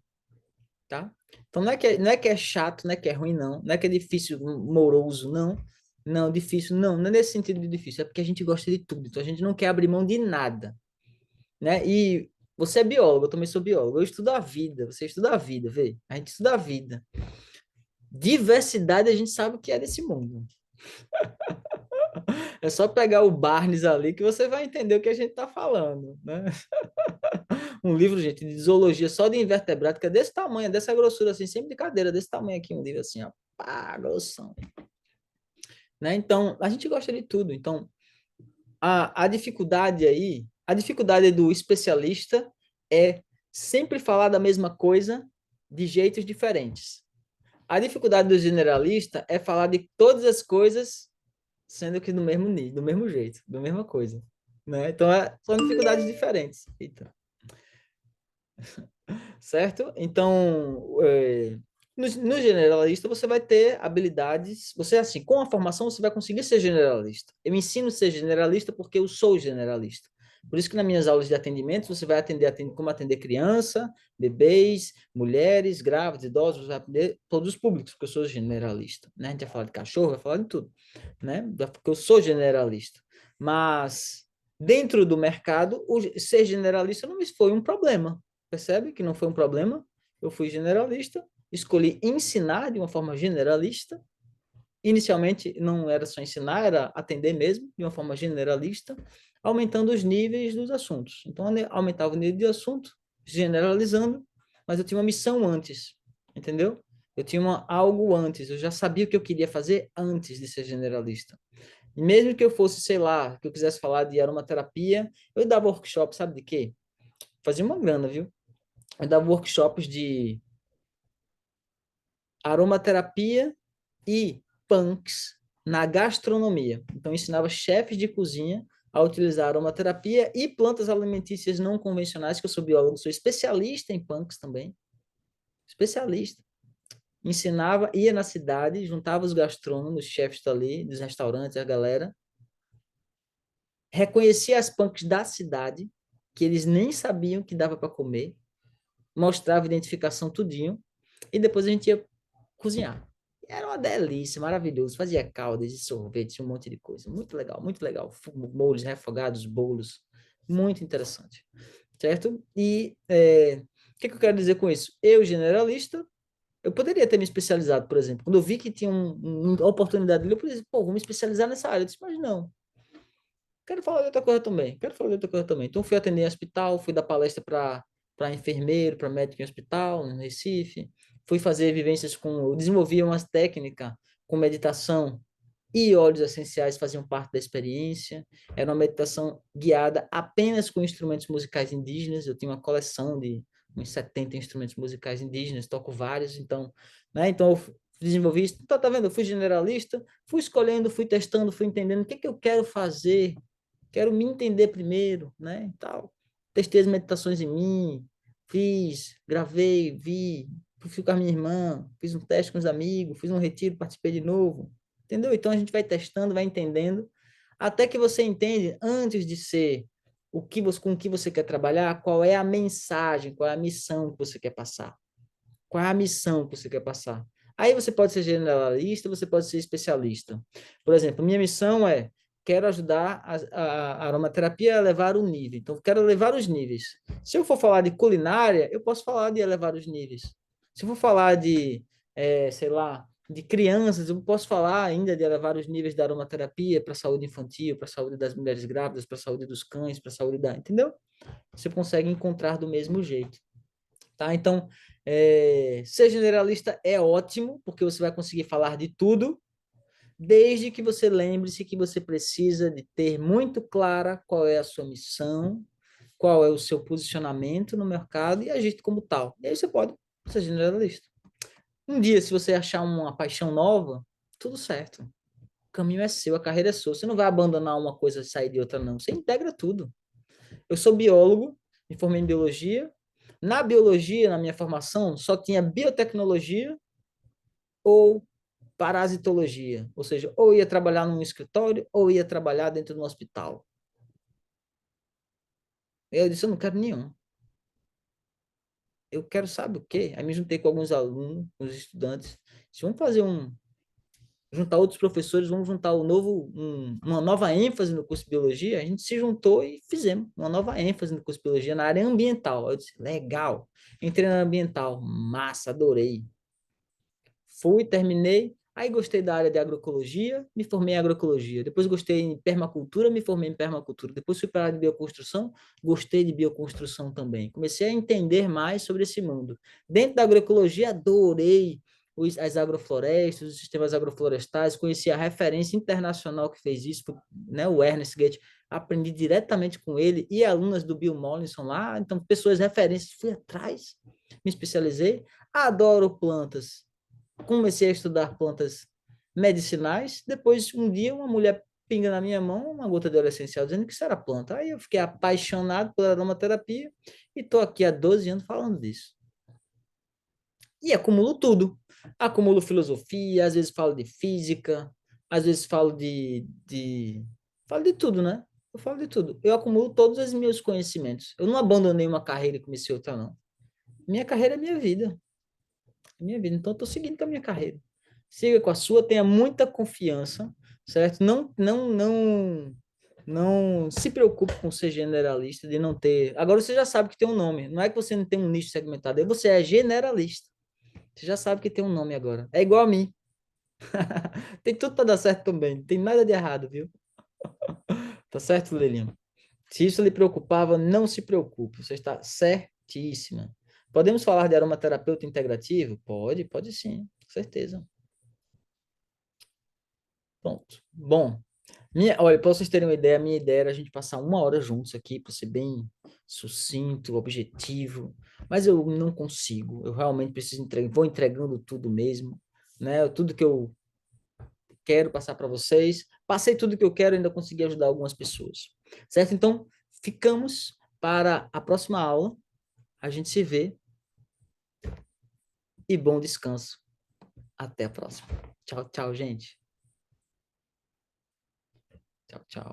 tá? Então não é que é chato, não é que é ruim, não. Não é que é difícil, moroso, não. Não, difícil, não. Não é nesse sentido de difícil, é porque a gente gosta de tudo. Então a gente não quer abrir mão de nada, né? E você é biólogo, eu também sou biólogo. Eu estudo a vida, você estuda a vida, vê? A gente estuda a vida. Diversidade a gente sabe o que é desse mundo. É só pegar o Barnes ali que você vai entender o que a gente está falando, né? Um livro, gente, de zoologia só de invertebrado, que é desse tamanho, dessa grossura, assim, sempre de cadeira, desse tamanho aqui, um livro assim, ó, pá, grossão. Né? Então, a gente gosta de tudo. Então, a dificuldade aí, a dificuldade do especialista é sempre falar da mesma coisa de jeitos diferentes. A dificuldade do generalista é falar de todas as coisas, sendo que do mesmo nível, do mesmo jeito, da mesma coisa. Né? Então, são dificuldades diferentes. Eita. Certo? Então, no generalista, você vai ter habilidades. Você, assim, com a formação, você vai conseguir ser generalista. Eu ensino a ser generalista porque eu sou generalista. Por isso que nas minhas aulas de atendimento, você vai como atender criança, bebês, mulheres, grávidas, idosos, você vai aprender todos os públicos, porque eu sou generalista, né? A gente vai falar de cachorro, vai falar de tudo, né? Porque eu sou generalista. Mas dentro do mercado, ser generalista não me foi um problema. Percebe que não foi um problema? Eu fui generalista, escolhi ensinar de uma forma generalista. Inicialmente não era só ensinar, era atender mesmo, de uma forma generalista, aumentando os níveis dos assuntos. Então, aumentava o nível de assunto, generalizando, mas eu tinha uma missão antes, entendeu? Eu tinha algo antes, eu já sabia o que eu queria fazer antes de ser generalista. E mesmo que eu fosse, sei lá, que eu quisesse falar de aromaterapia, eu dava workshop, sabe de quê? Fazia uma grana, viu? Eu dava workshops de aromaterapia e punks na gastronomia. Então, ensinava chefes de cozinha a utilizar aromaterapia e plantas alimentícias não convencionais, que eu sou biólogo, sou especialista em punks também, especialista. Ensinava, ia na cidade, juntava os gastrônomos, os chefes dali, dos restaurantes, a galera, reconhecia as punks da cidade, que eles nem sabiam que dava para comer, mostrava identificação tudinho, e depois a gente ia cozinhar. Era uma delícia, maravilhoso. Fazia caldas e sorvetes, um monte de coisa. Muito legal, muito legal. Molhos refogados, bolos. Muito interessante. Certo? E o que eu quero dizer com isso? Eu, generalista, eu poderia ter me especializado, por exemplo. Quando eu vi que tinha uma oportunidade ali, eu poderia dizer, pô, vou me especializar nessa área. Eu disse, mas não. Quero falar de outra coisa também. Quero falar de outra coisa também. Então, fui atender em hospital, fui dar palestra para enfermeiro, para médico em hospital, no Recife. Fui fazer vivências com. Eu desenvolvi umas técnicas com meditação e óleos essenciais faziam parte da experiência. Era uma meditação guiada apenas com instrumentos musicais indígenas. Eu tinha uma coleção de uns 70 instrumentos musicais indígenas, toco vários, então, né? Então, eu desenvolvi isso. Então, tá vendo? Eu fui generalista, fui escolhendo, fui testando, fui entendendo o que eu quero fazer, quero me entender primeiro, né? E tal. Testei as meditações em mim, fiz, gravei, vi, fui com a minha irmã, fiz um teste com os amigos, fiz um retiro, participei de novo, entendeu? Então a gente vai testando, vai entendendo, até que você entende, antes de ser com o que você quer trabalhar, qual é a mensagem, qual é a missão que você quer passar. Qual é a missão que você quer passar? Aí você pode ser generalista, você pode ser especialista. Por exemplo, minha missão é quero ajudar a aromaterapia a elevar o nível. Então, quero elevar os níveis. Se eu for falar de culinária, eu posso falar de elevar os níveis. Se eu for falar de, sei lá, de crianças, eu posso falar ainda de elevar os níveis da aromaterapia para a saúde infantil, para a saúde das mulheres grávidas, para a saúde dos cães, para a saúde da... Entendeu? Você consegue encontrar do mesmo jeito. Tá? Então, ser generalista é ótimo, porque você vai conseguir falar de tudo, desde que você lembre-se que você precisa de ter muito clara qual é a sua missão, qual é o seu posicionamento no mercado e agir como tal. E aí você pode ser generalista. Um dia, se você achar uma paixão nova, tudo certo. O caminho é seu, a carreira é sua. Você não vai abandonar uma coisa e sair de outra, não. Você integra tudo. Eu sou biólogo, me formei em biologia. Na biologia, na minha formação, só tinha biotecnologia ou parasitologia. Ou seja, ou ia trabalhar num escritório ou ia trabalhar dentro de um hospital. Eu disse, eu não quero nenhum. Eu quero, sabe o quê? Aí me juntei com alguns alunos, com os estudantes. Se vamos fazer juntar outros professores, vamos juntar uma nova ênfase no curso de biologia. A gente se juntou e fizemos uma nova ênfase no curso de biologia na área ambiental. Eu disse, legal. Entrei na ambiental, massa, adorei. Fui, terminei. Aí gostei da área de agroecologia, me formei em agroecologia. Depois gostei em permacultura, me formei em permacultura. Depois fui para a área de bioconstrução, gostei de bioconstrução também. Comecei a entender mais sobre esse mundo. Dentro da agroecologia, adorei as agroflorestas, os sistemas agroflorestais, conheci a referência internacional que fez isso, né, o Ernest Goethe. Aprendi diretamente com ele e alunas do Bill Mollison lá, então pessoas referências, fui atrás, me especializei. Adoro plantas, comecei a estudar plantas medicinais. Depois, um dia, uma mulher pinga na minha mão uma gota de óleo essencial dizendo que isso era planta. Aí eu fiquei apaixonado pela aromaterapia e estou aqui há 12 anos falando disso. E acumulo tudo. Acumulo filosofia, às vezes falo de física, às vezes falo falo de tudo, né? Eu falo de tudo. Eu acumulo todos os meus conhecimentos. Eu não abandonei uma carreira e comecei outra, não. Minha carreira é minha vida. É minha vida. Então, eu tô seguindo com a minha carreira. Siga com a sua, tenha muita confiança, certo? Não se preocupe com ser generalista, de não ter. Agora você já sabe que tem um nome. Não é que você não tem um nicho segmentado, é você é generalista. Você já sabe que tem um nome agora. É igual a mim. Tem tudo para dar certo também. Não tem nada de errado, viu? Tá certo, Lilian? Se isso lhe preocupava, não se preocupe. Você está certíssima. Podemos falar de aromaterapeuta integrativo? Pode, pode sim, com certeza. Pronto. Bom, olha, para vocês terem uma ideia, a minha ideia era a gente passar 1 hora juntos aqui, para ser bem sucinto, objetivo, mas eu não consigo. Eu realmente preciso entregar, vou entregando tudo mesmo, né? Tudo que eu quero passar para vocês. Passei tudo que eu quero, ainda consegui ajudar algumas pessoas. Certo? Então, ficamos para a próxima aula. A gente se vê e bom descanso. Até a próxima. Tchau, tchau, gente. Tchau, tchau.